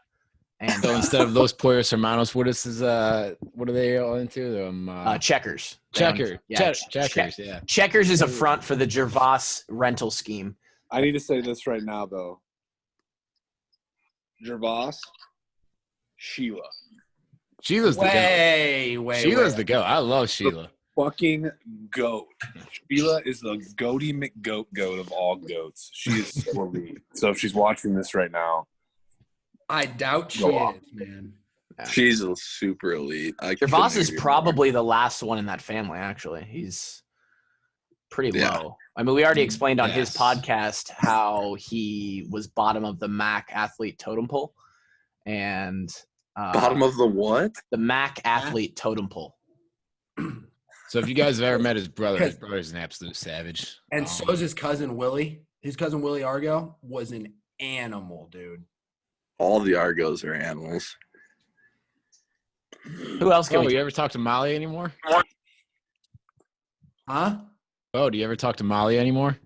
Speaker 3: And
Speaker 2: So instead of Los Pollos Hermanos, what are they all into?
Speaker 3: Checkers.
Speaker 2: Checkers.
Speaker 3: Yeah,
Speaker 2: Checkers. Yeah.
Speaker 3: Checkers is a front for the Gervais rental scheme.
Speaker 5: I need to say this right now, though. Gervais, Sheila.
Speaker 2: Sheila's the
Speaker 1: way.
Speaker 2: Sheila's the goat. I love Sheila.
Speaker 5: Fucking goat. Sheila is the goaty McGoat goat of all goats. She is so elite. So if she's watching this right now,
Speaker 1: I doubt she is, man.
Speaker 4: She's a super elite.
Speaker 3: Gervais is probably the last one in that family, actually. He's pretty low. I mean, we already explained on his podcast how he was bottom of the MAC athlete totem pole. And
Speaker 4: bottom of the what?
Speaker 3: The MAC athlete totem pole.
Speaker 2: So if you guys have ever met his brother's an absolute savage.
Speaker 1: And so is his cousin Willie. His cousin Willie Argo was an animal, dude.
Speaker 4: All the Argos are animals.
Speaker 3: Who else can
Speaker 2: you ever talk to Molly anymore?
Speaker 1: Huh?
Speaker 2: Oh, do you ever talk to Molly anymore?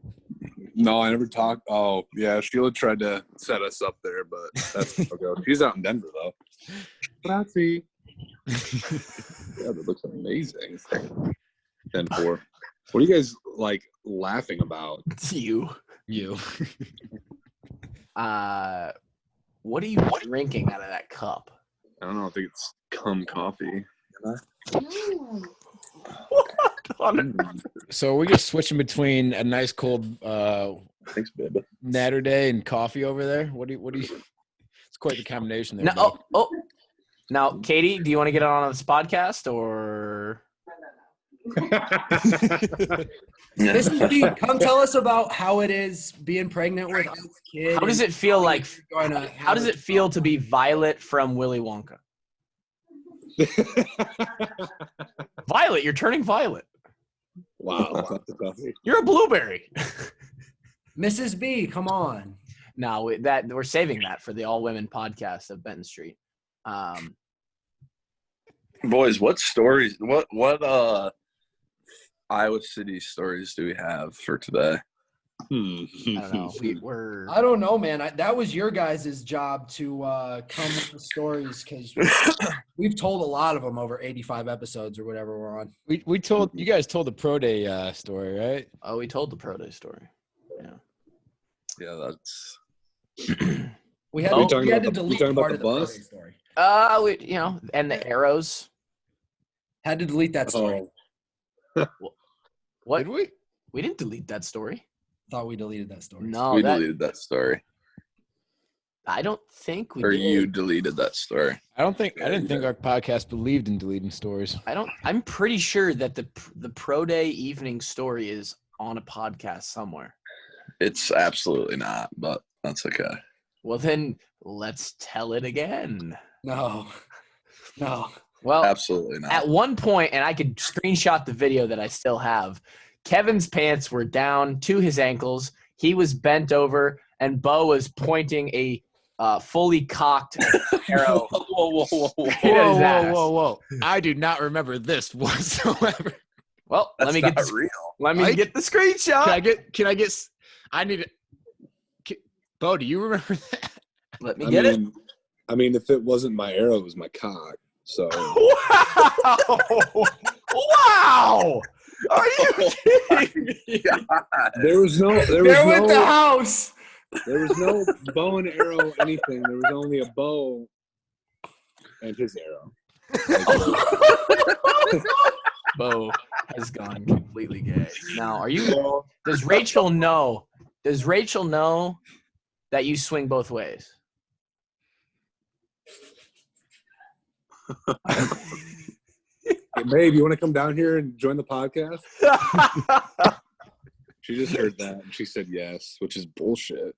Speaker 5: No, I never talked. Oh, yeah, Sheila tried to set us up there, but that's okay. She's out in Denver, though. Grazie. Yeah, that looks amazing. 10-4. What are you guys, laughing about?
Speaker 3: You. What are you drinking out of that cup?
Speaker 5: I don't know. I think it's cum coffee.
Speaker 2: So we're just switching between a nice cold
Speaker 4: Thanks, baby.
Speaker 2: natter day and coffee over there. What do you it's quite the combination there.
Speaker 3: Now, Katie, do you want to get on this podcast or
Speaker 1: Come tell us about how it is being pregnant with a kid.
Speaker 3: How does it feel to be Violet from Willy Wonka? Violet, you're turning violet.
Speaker 5: Wow.
Speaker 3: You're a blueberry.
Speaker 1: Mrs. B, come on.
Speaker 3: No, we're saving that for the all-women podcast of Benton Street.
Speaker 4: Boys, what stories? What Iowa City stories do we have for today?
Speaker 3: I don't know.
Speaker 1: I don't know, man. That was your guys' job to come with the stories because we've told a lot of them over 85 episodes or whatever we're on.
Speaker 2: We told you guys told the pro day story, right?
Speaker 3: Oh, we told the pro day story.
Speaker 4: Yeah, that's.
Speaker 1: We had to delete part of the pro day story.
Speaker 3: And the arrows.
Speaker 1: Had to delete that story.
Speaker 3: What?
Speaker 2: Did we?
Speaker 3: We didn't delete that story.
Speaker 1: Thought we deleted that story.
Speaker 3: No,
Speaker 4: we deleted that story.
Speaker 3: I don't think we
Speaker 4: did. Or
Speaker 3: did.
Speaker 4: You deleted that story.
Speaker 2: I didn't think our podcast believed in deleting stories.
Speaker 3: I'm pretty sure that the pro day evening story is on a podcast somewhere.
Speaker 4: It's absolutely not, but that's okay.
Speaker 3: Well, then let's tell it again.
Speaker 1: No.
Speaker 3: Well,
Speaker 4: absolutely not.
Speaker 3: At one point, and I could screenshot the video that I still have, Kevin's pants were down to his ankles. He was bent over, and Bo was pointing a fully cocked arrow.
Speaker 2: Whoa. I do not remember this whatsoever.
Speaker 3: Well,
Speaker 4: That's
Speaker 3: let me get the screenshot.
Speaker 2: I need it. Bo, do you remember that?
Speaker 3: Let me get it.
Speaker 5: I mean, if it wasn't my arrow, it was my cock. So.
Speaker 3: Wow! Are you kidding me?
Speaker 5: There was no.
Speaker 1: The house.
Speaker 5: There was no bow and arrow, anything. There was only a bow and his arrow.
Speaker 3: Are you? Does Rachel know? Does Rachel know that you swing both ways?
Speaker 5: Hey, babe, you want to come down here and join the podcast? She just heard that and she said yes, which is bullshit.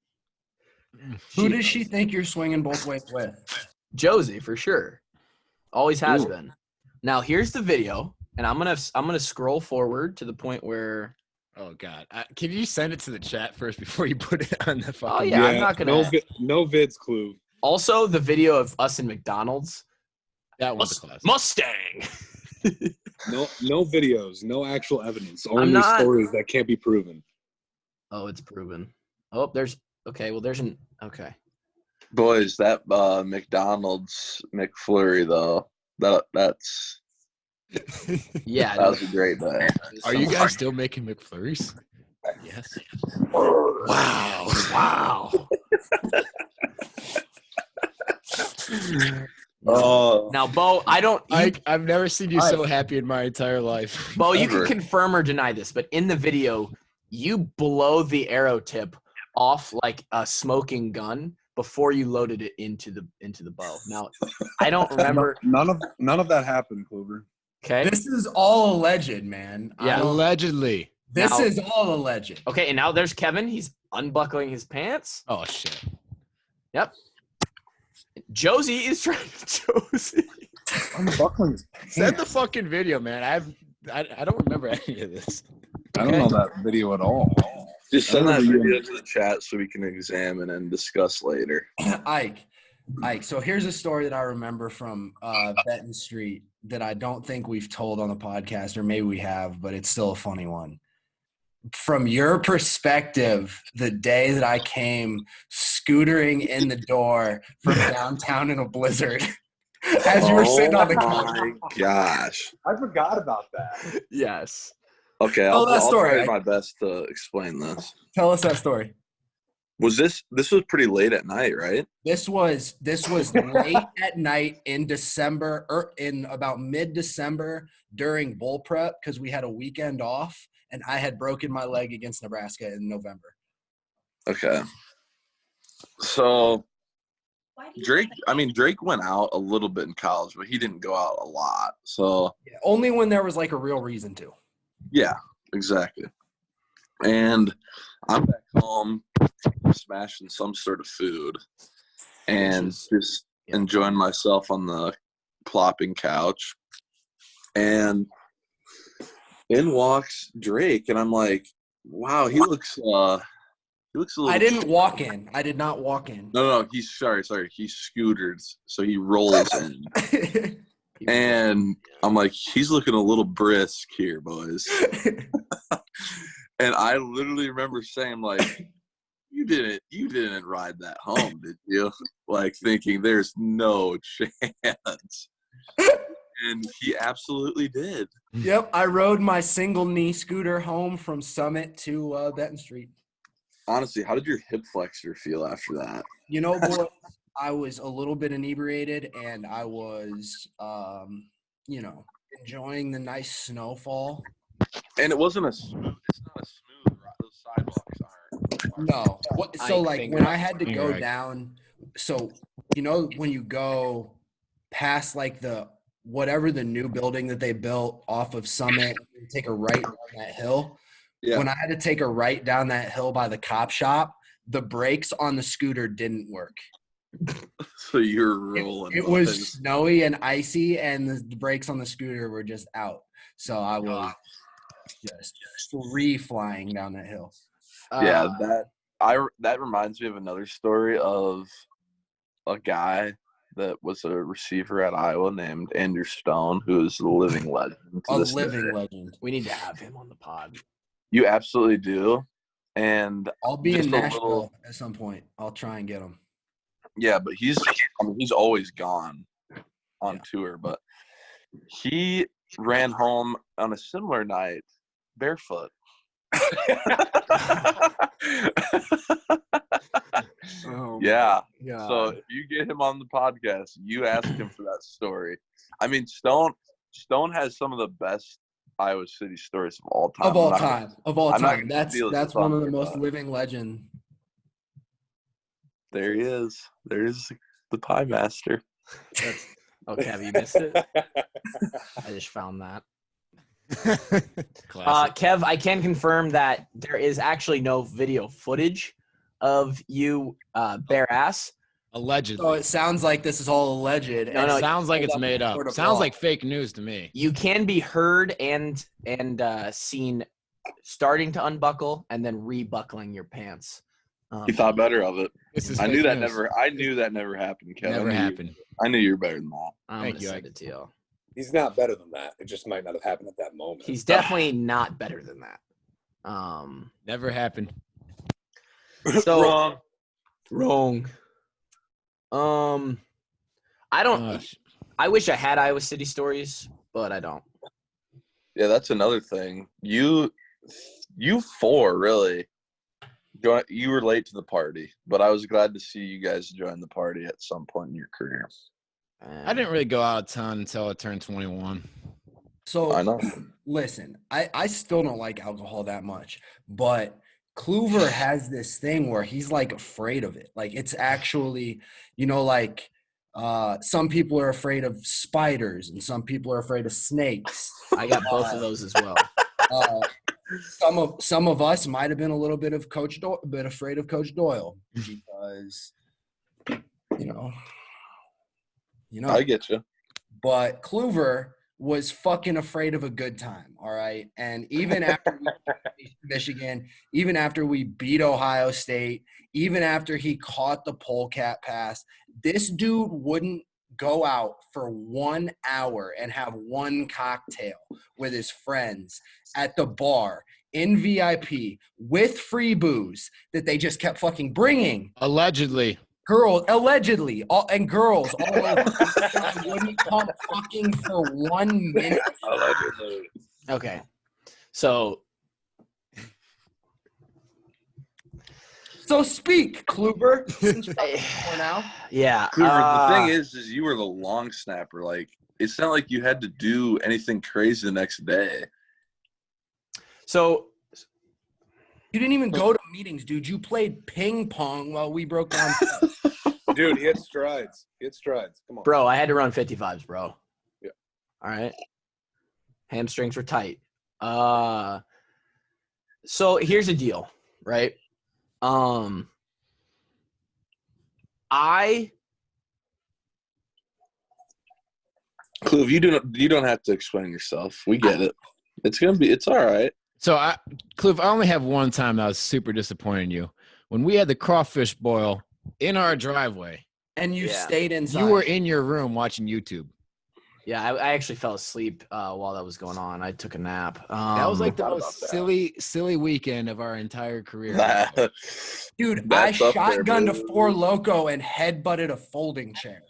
Speaker 1: Who does she think you're swinging both ways with?
Speaker 3: Josie, for sure. Always has
Speaker 5: Ooh.
Speaker 3: been. Now here's the video, and I'm gonna scroll forward to the point where.
Speaker 2: Oh God! Can you send it to the chat first before you put it on the fucking?
Speaker 3: Oh yeah, I'm not gonna.
Speaker 5: No vids clue.
Speaker 3: Also, the video of us in McDonald's.
Speaker 2: That one's a classic.
Speaker 3: Mustang.
Speaker 5: No videos, no actual evidence. Only stories that can't be proven.
Speaker 3: Oh, it's proven. Oh, there's okay. Well, there's an okay.
Speaker 4: Boys, that McDonald's McFlurry though, that's
Speaker 3: Yeah,
Speaker 4: that was a great day.
Speaker 2: Are you guys still making McFlurries? Yes.
Speaker 3: Wow. Wow.
Speaker 4: Oh,
Speaker 3: Now, Bo,
Speaker 2: I've never seen you so happy in my entire life.
Speaker 3: Bo, you can confirm or deny this, but in the video, you blow the arrow tip off like a smoking gun before you loaded it into the bow. Now, I don't remember.
Speaker 5: None of that happened, Clover.
Speaker 3: Okay.
Speaker 1: This is all alleged, man.
Speaker 3: Yeah.
Speaker 2: Allegedly.
Speaker 1: This is all alleged.
Speaker 3: Okay, and now there's Kevin. He's unbuckling his pants.
Speaker 2: Oh shit.
Speaker 3: Yep. Josie is trying to Josie.
Speaker 5: Unbuckling his pants.
Speaker 2: Send the fucking video, man. I don't remember any of this.
Speaker 5: I don't know that video at all.
Speaker 4: just send that video to the chat so we can examine and discuss later.
Speaker 1: Ike, so here's a story that I remember from Benton Street that I don't think we've told on the podcast, or maybe we have, but it's still a funny one. From your perspective, the day that I came scootering in the door from downtown in a blizzard as you were sitting on the couch.
Speaker 4: Oh my gosh.
Speaker 5: I forgot about that.
Speaker 3: Yes.
Speaker 4: Okay,
Speaker 1: Tell that
Speaker 4: I'll
Speaker 1: story.
Speaker 4: try my best to explain this.
Speaker 1: Tell us that story.
Speaker 4: Was this was pretty late at night, right?
Speaker 1: This was late at night in December, or in about mid-December during bull prep, because we had a weekend off and I had broken my leg against Nebraska in November.
Speaker 4: Okay. So Drake went out a little bit in college, but he didn't go out a lot. So
Speaker 1: Yeah, only when there was like a real reason to.
Speaker 4: yeah, exactly. And I'm back home smashing some sort of food and just enjoying myself on the plopping couch. And in walks Drake, and I'm like, wow, he looks a little.
Speaker 1: I didn't walk in. I did not walk in.
Speaker 4: No, he's sorry. He scootered, so he rolls in. And I'm like, he's looking a little brisk here, boys. And I literally remember saying, like, you didn't ride that home, did you? Like, thinking there's no chance. And he absolutely did.
Speaker 1: Yep, I rode my single knee scooter home from Summit to Benton Street.
Speaker 4: Honestly, how did your hip flexor feel after that?
Speaker 1: You know, boy, I was a little bit inebriated, and I was, enjoying the nice snowfall.
Speaker 4: And it's not a smooth ride. Those sidewalks aren't.
Speaker 1: No. So, like, when I had to go
Speaker 2: Right.
Speaker 1: down, so, when you go past, like, whatever the new building that they built off of Summit, you take a right down that hill.
Speaker 4: Yeah.
Speaker 1: When I had to take a right down that hill by the cop shop, the brakes on the scooter didn't work.
Speaker 4: So you're rolling.
Speaker 1: It was snowy and icy, and the brakes on the scooter were just out. So I was just free flying down that hill.
Speaker 4: Yeah, that reminds me of another story of a guy that was a receiver at Iowa named Andrew Stone, who is a living legend.
Speaker 1: A living legend.
Speaker 3: We need to have him on the pod.
Speaker 4: You absolutely do. And
Speaker 1: I'll be
Speaker 4: just
Speaker 1: in
Speaker 4: a
Speaker 1: Nashville
Speaker 4: little-
Speaker 1: at some point. I'll try and get him.
Speaker 4: yeah, but he's always gone on tour. But he ran home on a similar night barefoot. Yeah. So if you get him on the podcast, you ask him for that story. I mean, Stone has some of the best Iowa City stories of all time.
Speaker 1: Of all time.
Speaker 4: I'm not
Speaker 1: Time.
Speaker 4: gonna steal his
Speaker 1: That's one of the
Speaker 4: thunder,
Speaker 1: most
Speaker 4: but
Speaker 1: living legend.
Speaker 4: There he is. There's the Pie Master.
Speaker 3: Oh, Kev, you missed it. I just found that.
Speaker 2: Classic.
Speaker 3: Kev, I can confirm that there is actually no video footage of you bare ass.
Speaker 2: Allegedly.
Speaker 1: So it sounds like this is all alleged.
Speaker 3: No, no,
Speaker 2: Sounds like it's made up. Sounds like fake news to me.
Speaker 3: You can be heard and seen starting to unbuckle and then rebuckling your pants.
Speaker 4: He thought better of it. I knew that
Speaker 2: news.
Speaker 4: never happened, Kevin.
Speaker 2: Never happened.
Speaker 4: I knew you were better than that.
Speaker 3: I'm
Speaker 2: Thank
Speaker 3: gonna
Speaker 2: you,
Speaker 3: send
Speaker 2: Ike.
Speaker 3: it to you.
Speaker 5: He's not better than that. It just might not have happened at that moment.
Speaker 3: He's definitely not better than that.
Speaker 2: Never happened.
Speaker 3: So wrong. I don't.
Speaker 2: Gosh.
Speaker 3: I wish I had Iowa City stories, but I don't.
Speaker 4: Yeah, that's another thing. You four really. You were late to the party, but I was glad to see you guys join the party at some point in your career.
Speaker 2: I didn't really go out of town until I turned 21.
Speaker 1: So
Speaker 4: I know.
Speaker 1: listen, I still don't like alcohol that much, but Kluver has this thing where he's like afraid of it. Like it's actually, like some people are afraid of spiders and some people are afraid of snakes.
Speaker 3: I got both of those as well.
Speaker 1: Some of us might have been a little bit afraid of Coach Doyle because
Speaker 4: I get you.
Speaker 1: But Kluver was fucking afraid of a good time, all right? And even after we beat Michigan, even after we beat Ohio State, even after he caught the polecat pass, this dude wouldn't go out for 1 hour and have one cocktail with his friends at the bar in VIP with free booze that they just kept fucking bringing.
Speaker 2: Allegedly.
Speaker 1: Girls, allegedly, girls all over wouldn't come fucking for 1 minute.
Speaker 4: Allegedly.
Speaker 3: Okay, so
Speaker 1: Speak, Kluber. Since you're for now.
Speaker 3: yeah.
Speaker 4: Kluver, the thing is you were the long snapper. Like, it's not like you had to do anything crazy the next day.
Speaker 3: So
Speaker 1: You didn't even go to meetings, dude. You played ping pong while we broke down.
Speaker 5: Dude, he had strides. Come on.
Speaker 3: bro, I had to run 55s, bro.
Speaker 5: Yeah.
Speaker 3: All right. Hamstrings were tight. So here's the deal, right? Kluver,
Speaker 4: you don't have to explain yourself. We get it. It's all right.
Speaker 2: So, Cliff, I only have one time that I was super disappointed in you. When we had the crawfish boil in our driveway.
Speaker 1: And you
Speaker 3: Yeah.
Speaker 1: stayed inside.
Speaker 2: You were in your room watching YouTube.
Speaker 3: Yeah, I actually fell asleep while that was going on. I took a nap.
Speaker 2: That was like the
Speaker 4: Thought
Speaker 2: most
Speaker 4: about that.
Speaker 2: silly weekend of our entire career.
Speaker 1: Dude,
Speaker 4: That's
Speaker 1: I
Speaker 4: up there,
Speaker 1: shotgunned a
Speaker 4: boo.
Speaker 1: Four Loco and headbutted a folding chair.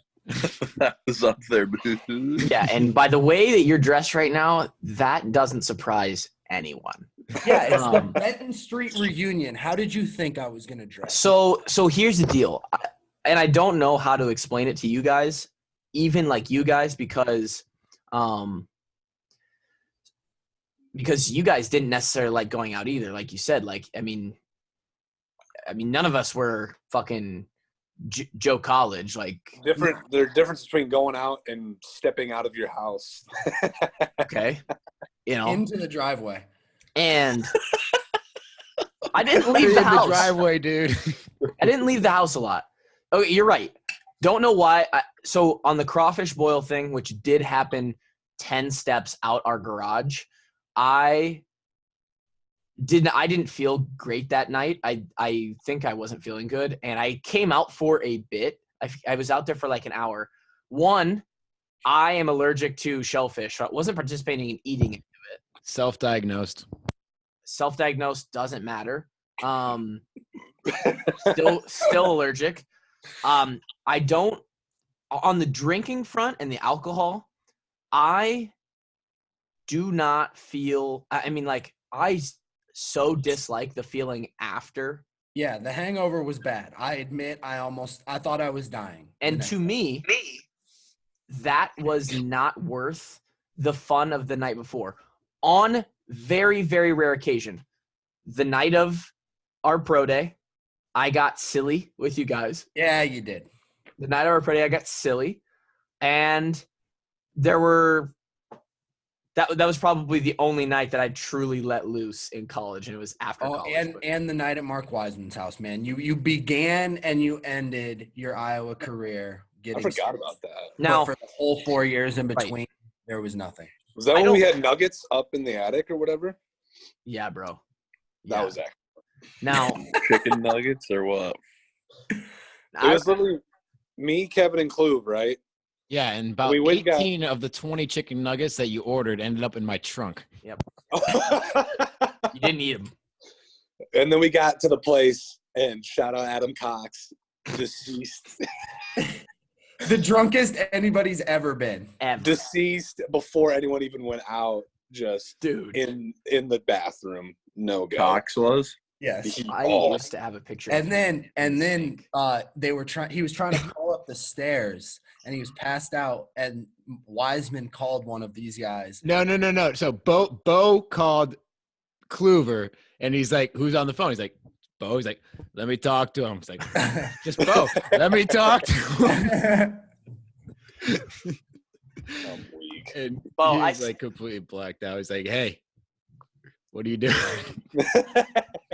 Speaker 4: That was up there, boo.
Speaker 3: Yeah, and by the way that you're dressed right now, that doesn't surprise anyone.
Speaker 1: Yeah, it's the
Speaker 3: Um,
Speaker 1: Benton Street reunion. How did you think I was going to dress?
Speaker 3: So here's the deal, and I don't know how to explain it to you guys, even like you guys, because you guys didn't necessarily like going out either. Like you said, like I mean, none of us were fucking Joe College. Like
Speaker 5: There's a difference between going out and stepping out of your house.
Speaker 3: okay,
Speaker 1: Into the driveway.
Speaker 3: and I didn't leave
Speaker 2: In
Speaker 3: the house.
Speaker 2: driveway, dude.
Speaker 3: I didn't leave the house a lot. Oh, you're right. Don't know why. So on the crawfish boil thing, which did happen 10 steps out our garage, I didn't feel great that night. I think I wasn't feeling good, and I came out for a bit. I was out there for like an hour. One, I am allergic to shellfish, so I wasn't participating in eating it.
Speaker 2: Self-diagnosed.
Speaker 3: Self-diagnosed, doesn't matter. Still allergic. I don't, on the drinking front and the alcohol, I do not feel, I so dislike the feeling after.
Speaker 1: Yeah, the hangover was bad. I admit I thought I was dying.
Speaker 3: And to me, that was not worth the fun of the night before. on very, very rare occasion, the night of our pro day, I got silly with you guys.
Speaker 1: Yeah, you did.
Speaker 3: The night of our pro day, I got silly. And there were that was probably the only night that I truly let loose in college, and it was after college.
Speaker 1: And the night at Mark Wiseman's house, man. You began and you ended your Iowa career getting.
Speaker 5: I forgot about that.
Speaker 3: Now,
Speaker 1: for the whole 4 years in between, there was nothing.
Speaker 5: Was that when we had nuggets up in the attic or whatever?
Speaker 3: Yeah, bro.
Speaker 5: That was actually.
Speaker 3: Now,
Speaker 4: chicken nuggets or what?
Speaker 5: It was literally me, Kevin, and Kluve, right?
Speaker 2: Yeah, and about 18 of the 20 chicken nuggets that you ordered ended up in my trunk.
Speaker 3: Yep. You didn't eat them.
Speaker 5: And then we got to the place, and shout out Adam Cox, deceased.
Speaker 1: The drunkest anybody's ever been.
Speaker 3: Ever.
Speaker 5: Deceased before anyone even went out, just
Speaker 3: dude
Speaker 5: in the bathroom. No go.
Speaker 4: Cox was?
Speaker 1: Yes.
Speaker 3: I used to have a picture.
Speaker 1: And then he was trying to call up the stairs, and he was passed out, and Wiseman called one of these guys.
Speaker 2: No. So Bo called Kluver, and he's like, who's on the phone? He's like, Bo. He's like, let me talk to him. He's like, just Bo, let me talk to him.
Speaker 5: I'm weak.
Speaker 2: And
Speaker 3: Bo,
Speaker 2: he's like completely blacked out. He's like, hey, what are you doing?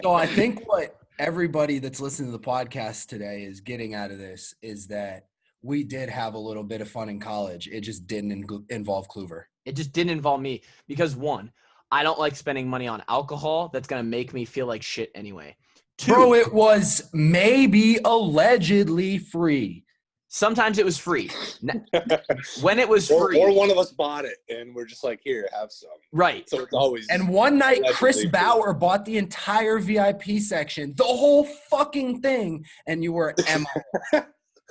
Speaker 1: So I think what everybody that's listening to the podcast today is getting out of this is that we did have a little bit of fun in college. It just didn't involve Kluver.
Speaker 3: It just didn't involve me because, one, I don't like spending money on alcohol that's going to make me feel like shit anyway. Two,
Speaker 1: Bro, it was maybe allegedly free.
Speaker 3: Sometimes it was free. When it was free.
Speaker 5: Or one of us bought it, and we're just like, here, have some.
Speaker 3: Right.
Speaker 5: So it's always.
Speaker 1: And one night, Chris Bauer bought the entire VIP section, the whole fucking thing, and you were MO.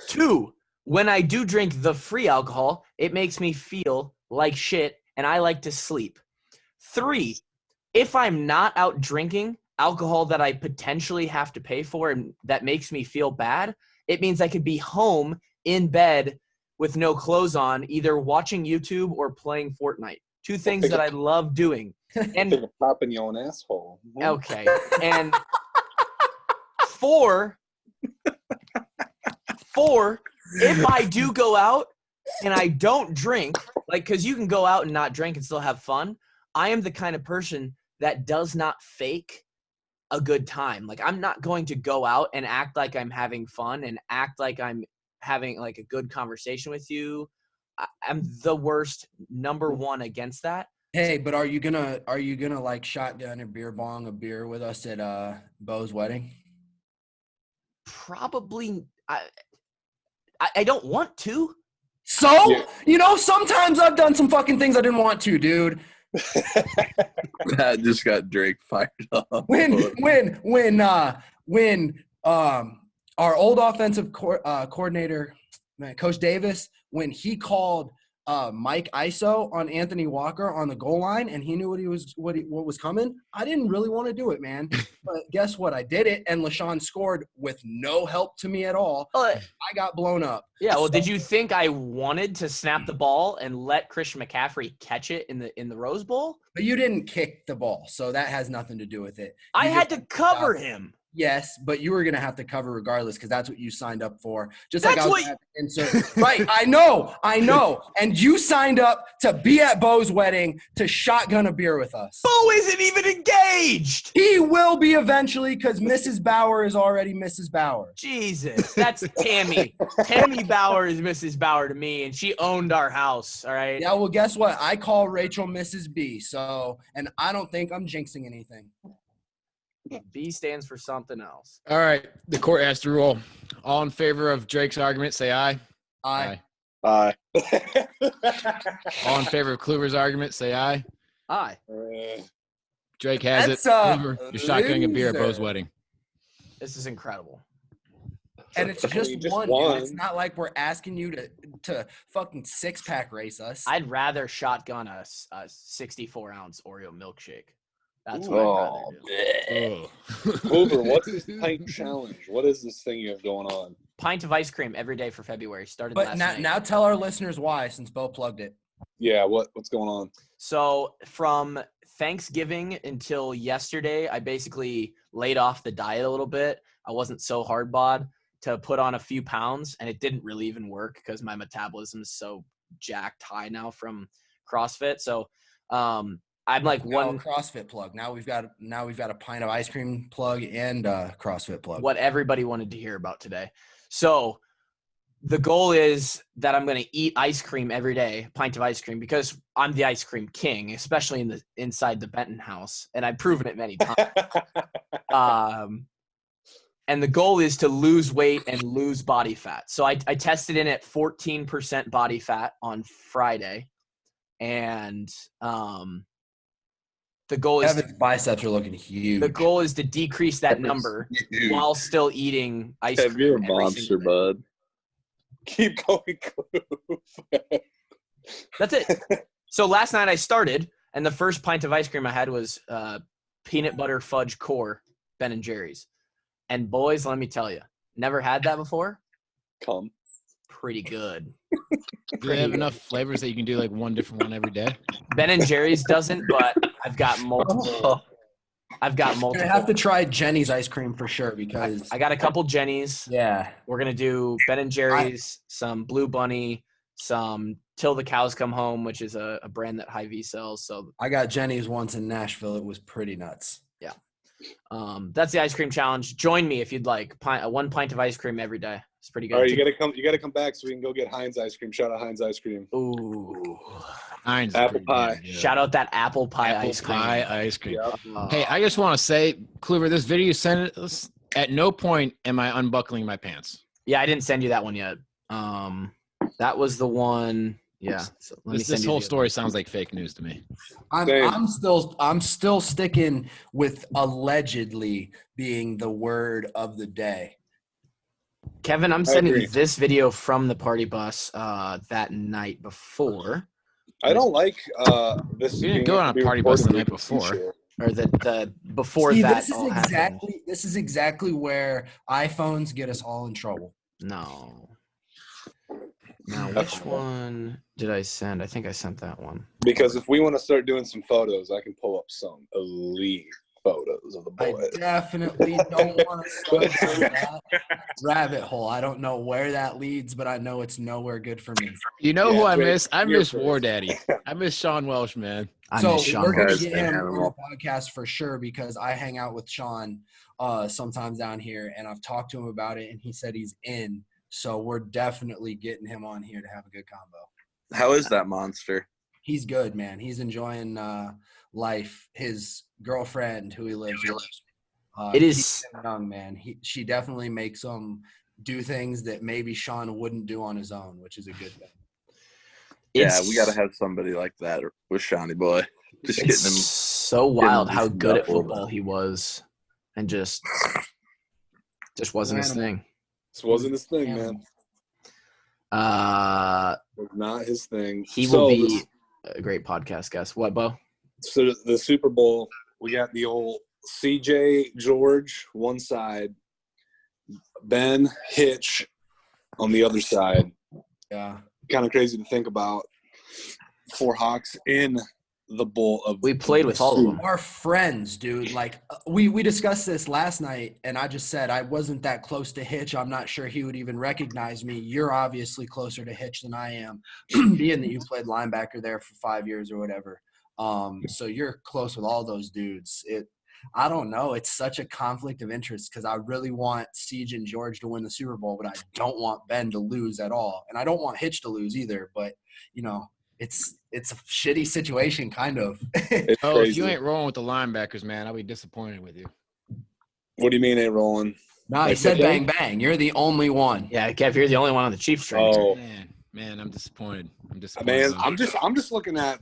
Speaker 3: Two, when I do drink the free alcohol, it makes me feel like shit, and I like to sleep. Three, if I'm not out drinking alcohol that I potentially have to pay for and that makes me feel bad, it means I could be home in bed with no clothes on, either watching YouTube or playing Fortnite. Two things that I love doing. And
Speaker 5: popping your own asshole.
Speaker 3: okay. And four, if I do go out and I don't drink, like, because you can go out and not drink and still have fun, I am the kind of person that does not fake a good time. Like, I'm not going to go out and act like I'm having fun and act like I'm having like a good conversation with you. I'm the worst number one against that.
Speaker 1: Hey, but are you gonna like shotgun or beer bong a beer with us at Bo's wedding?
Speaker 3: Probably. I don't want to.
Speaker 1: So, sometimes I've done some fucking things I didn't want to, dude.
Speaker 4: That just got Drake fired up.
Speaker 1: When our old offensive coordinator, Coach Davis, when he called Mike ISO on Anthony Walker on the goal line, and he knew what was coming, I didn't really want to do it, man. But guess what? I did it, and LaShawn scored with no help to me at all. I got blown up.
Speaker 3: Yeah, well, did you think I wanted to snap the ball and let Christian McCaffrey catch it in the Rose Bowl?
Speaker 1: But you didn't kick the ball, so that has nothing to do with it.
Speaker 3: I had to cover him.
Speaker 1: Yes, but you were going to have to cover regardless because that's what you signed up for. Just
Speaker 3: that's
Speaker 1: like I was going to insert. Right, I know. And you signed up to be at Bo's wedding to shotgun a beer with us.
Speaker 3: Bo isn't even engaged.
Speaker 1: He will be eventually because Mrs. Bauer is already Mrs. Bauer.
Speaker 3: Jesus, that's Tammy. Tammy Bauer is Mrs. Bauer to me, and she owned our house, all right?
Speaker 1: Yeah, well, guess what? I call Rachel Mrs. B, and I don't think I'm jinxing anything.
Speaker 3: B stands for something else.
Speaker 2: All right. The court has to rule. All in favor of Drake's argument, say aye.
Speaker 1: Aye.
Speaker 5: Aye.
Speaker 2: All in favor of Kluver's argument, say aye.
Speaker 3: Aye.
Speaker 2: Drake has
Speaker 1: That's
Speaker 2: it. Kluver, you're shotgunning a beer at
Speaker 1: loser.
Speaker 2: Bo's wedding.
Speaker 3: This is incredible.
Speaker 1: And it's just
Speaker 5: just
Speaker 1: one.
Speaker 5: one.
Speaker 1: Dude. It's not like we're asking you to fucking six-pack race us.
Speaker 3: I'd rather shotgun a 64-ounce Oreo milkshake. That's what I'd rather do.
Speaker 5: Kluver, what's this pint challenge? What is this thing you have going on?
Speaker 3: Pint of ice cream every day for February. Started
Speaker 1: But
Speaker 3: last night.
Speaker 1: now tell our listeners why, since Bo plugged it.
Speaker 5: Yeah, what's going on?
Speaker 3: So from Thanksgiving until yesterday, I basically laid off the diet a little bit. I wasn't so hard bod to put on a few pounds, and it didn't really even work because my metabolism is so jacked high now from CrossFit. So I'm like one
Speaker 1: CrossFit plug. Now we've got a pint of ice cream plug and a CrossFit plug.
Speaker 3: what everybody wanted to hear about today. So the goal is that I'm going to eat ice cream every day, a pint of ice cream, because I'm the ice cream king, especially inside the Benton house, and I've proven it many times. And the goal is to lose weight and lose body fat. So I tested in at 14% body fat on Friday, and the goal is
Speaker 1: Kevin's biceps are looking huge.
Speaker 3: the goal is to decrease that number
Speaker 4: Huge.
Speaker 3: while still eating ice
Speaker 4: Kev,
Speaker 3: cream.
Speaker 4: you're a
Speaker 3: every
Speaker 4: monster,
Speaker 3: single day.
Speaker 4: bud.
Speaker 5: Keep going, Kloof.
Speaker 3: That's it. So last night I started, and the first pint of ice cream I had was peanut butter fudge core Ben & Jerry's. And boys, let me tell you, never had that before.
Speaker 5: Come.
Speaker 3: Pretty good.
Speaker 2: Do they have enough flavors that you can do like one different one every day?
Speaker 3: Ben & Jerry's doesn't, but I've got multiple.
Speaker 1: You're gonna have to try Jenny's ice cream for sure because
Speaker 3: I got a couple Jenny's.
Speaker 1: yeah.
Speaker 3: We're gonna do Ben & Jerry's, some Blue Bunny, some Till the Cows Come Home, which is a brand that Hy-Vee sells. So
Speaker 1: I got Jenny's once in Nashville. It was pretty nuts.
Speaker 3: that's the ice cream challenge. Join me if you'd like. One pint of ice cream every day. It's pretty good.
Speaker 5: All right, you gotta come back so we can go get Heinz ice cream. Shout out Heinz ice cream.
Speaker 3: Ooh.
Speaker 2: Heinz is
Speaker 5: Apple
Speaker 2: pretty
Speaker 5: pie.
Speaker 2: damn good.
Speaker 3: Shout out that apple pie
Speaker 2: Apple
Speaker 3: ice cream.
Speaker 2: pie ice cream.
Speaker 5: Yep.
Speaker 2: Hey, I just want to say, Kluver, this video you sent us, at no point am I unbuckling my pants.
Speaker 3: Yeah, I didn't send you that one yet. That was the one. Yeah. So let me
Speaker 2: This
Speaker 3: send you
Speaker 2: whole
Speaker 3: the
Speaker 2: story sounds like fake news to me.
Speaker 5: Same.
Speaker 1: I'm still sticking with allegedly being the word of the day.
Speaker 3: Kevin, I'm sending
Speaker 5: agree.
Speaker 3: you this video from the party bus that night before,
Speaker 5: I don't like this.
Speaker 2: You didn't
Speaker 5: being
Speaker 2: go
Speaker 5: able
Speaker 2: on a
Speaker 5: to be
Speaker 2: party bus the
Speaker 5: recorded
Speaker 2: night
Speaker 5: with
Speaker 2: before.
Speaker 5: t-shirt.
Speaker 3: or the before
Speaker 1: See,
Speaker 3: that all happened.
Speaker 1: this is exactly where iPhones get us all in trouble.
Speaker 3: No. Now, which
Speaker 5: Definitely.
Speaker 3: one did I send? I think I sent that one.
Speaker 5: Because if we want to start doing some photos, I can pull up some elite photos of the
Speaker 1: I
Speaker 5: boys.
Speaker 1: definitely don't want to start down that rabbit hole. I don't know where that leads, but I know it's nowhere good for me.
Speaker 2: You know who
Speaker 5: Yeah,
Speaker 2: I
Speaker 5: Jake,
Speaker 2: miss? I
Speaker 5: you're
Speaker 2: miss
Speaker 5: first.
Speaker 2: War Daddy. I miss Sean Welsh, man.
Speaker 3: I
Speaker 1: So
Speaker 3: miss Sean
Speaker 1: we're gonna
Speaker 3: Welsh.
Speaker 1: get him on
Speaker 4: animal.
Speaker 1: the podcast for sure because I hang out with Sean sometimes down here, and I've talked to him about it, and he said he's in. So we're definitely getting him on here to have a good combo.
Speaker 4: How is that monster?
Speaker 1: He's good, man. He's enjoying life. His girlfriend, who he lives with,
Speaker 3: It
Speaker 1: keeps
Speaker 3: is.
Speaker 1: him young, man. She definitely makes him do things that maybe Sean wouldn't do on his own, which is a good thing.
Speaker 4: Yeah, we got to have somebody like that with Shawnee boy. Just
Speaker 3: It's
Speaker 4: getting him.
Speaker 3: so wild
Speaker 4: him
Speaker 3: how
Speaker 4: loosened
Speaker 3: good
Speaker 4: up
Speaker 3: at
Speaker 4: a little
Speaker 3: football
Speaker 4: bit.
Speaker 3: he was, and just wasn't his thing.
Speaker 5: This wasn't his thing, man. It was not his thing.
Speaker 3: He
Speaker 5: So
Speaker 3: will be a great podcast guest. What, Bo?
Speaker 5: So the Super Bowl, we got the old CJ George one side, Ben Hitch on the other side.
Speaker 1: Yeah.
Speaker 5: Kind of crazy to think about. 4 Hawks in the bowl of.
Speaker 3: We played with all of them.
Speaker 1: Our friends, dude. Like we discussed this last night, and I just said I wasn't that close to Hitch. I'm not sure he would even recognize me. You're obviously closer to Hitch than I am, being that you played linebacker there for 5 years or whatever. So you're close with all those dudes. I don't know. It's such a conflict of interest because I really want Siege and George to win the Super Bowl, but I don't want Ben to lose at all, and I don't want Hitch to lose either. But you know. It's a shitty situation, kind of.
Speaker 5: It's
Speaker 2: Oh,
Speaker 5: crazy.
Speaker 2: if you ain't rolling with the linebackers, man, I'll be disappointed with you.
Speaker 5: What do you mean ain't rolling?
Speaker 1: No, he said bang bang. You're the only one.
Speaker 3: Yeah, Kev, you're the only one on the Chiefs train.
Speaker 5: Oh,
Speaker 2: Man, I'm disappointed.
Speaker 5: man, I'm just looking at,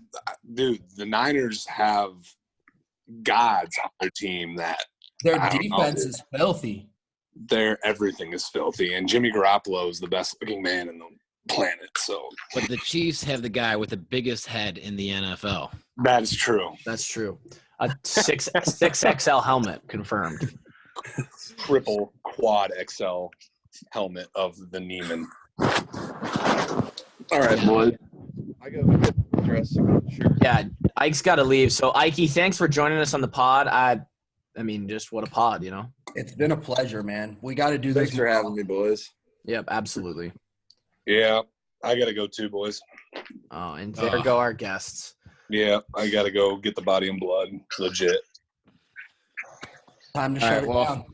Speaker 5: dude. The Niners have gods on their team that
Speaker 1: Their
Speaker 5: I don't know,
Speaker 1: defense
Speaker 5: dude.
Speaker 1: is filthy.
Speaker 5: everything is filthy, and Jimmy Garoppolo is the best looking man in the planet. So
Speaker 2: But the Chiefs have the guy with the biggest head in the NFL.
Speaker 5: that is true.
Speaker 3: That's true. A 6XL helmet confirmed.
Speaker 5: Triple quad XL helmet of the Neiman. All right, boy. I go.
Speaker 4: dressing. Sure.
Speaker 3: Yeah, Ike's got to leave. So, Ikey, thanks for joining us on the pod. I mean, just what a pod, you know?
Speaker 1: It's been a pleasure, man. We got to do this.
Speaker 4: Thanks for having me, boys.
Speaker 3: Yep, absolutely.
Speaker 5: Yeah, I gotta go too, boys.
Speaker 3: Oh, and there go our guests.
Speaker 5: Yeah, I gotta go get the body and blood. Legit.
Speaker 1: Time to
Speaker 2: All
Speaker 1: shut
Speaker 2: right,
Speaker 1: it
Speaker 2: well,
Speaker 1: down.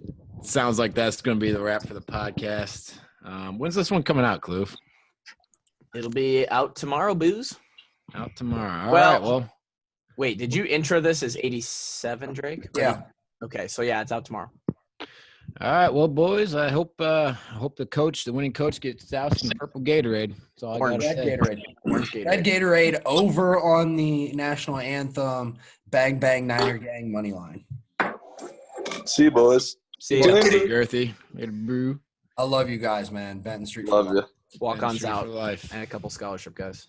Speaker 2: sounds like that's going to be the wrap for the podcast. When's this one coming out, Kloof?
Speaker 3: It'll be out tomorrow, Booze.
Speaker 2: Out tomorrow. All
Speaker 3: Well-
Speaker 2: right, well,
Speaker 3: Wait, did you intro this as 87, Drake?
Speaker 1: Yeah.
Speaker 3: Okay, so yeah, it's out tomorrow.
Speaker 2: all right, well, boys, I hope the winning coach, gets doused in purple Gatorade. That's all I got to
Speaker 1: Red
Speaker 2: say.
Speaker 1: Gatorade.
Speaker 3: Orange Gatorade.
Speaker 1: Red Gatorade over on the national anthem. Bang, bang, Niner gang money line.
Speaker 4: See you, boys.
Speaker 3: See
Speaker 2: Hey,
Speaker 3: ya.
Speaker 2: Girthy. Later, brew.
Speaker 1: I love you guys, man. Benton Street. for
Speaker 4: Love
Speaker 1: life.
Speaker 4: you.
Speaker 3: Walk-ons
Speaker 2: Street
Speaker 3: out.
Speaker 2: for life.
Speaker 3: And a couple scholarship guys.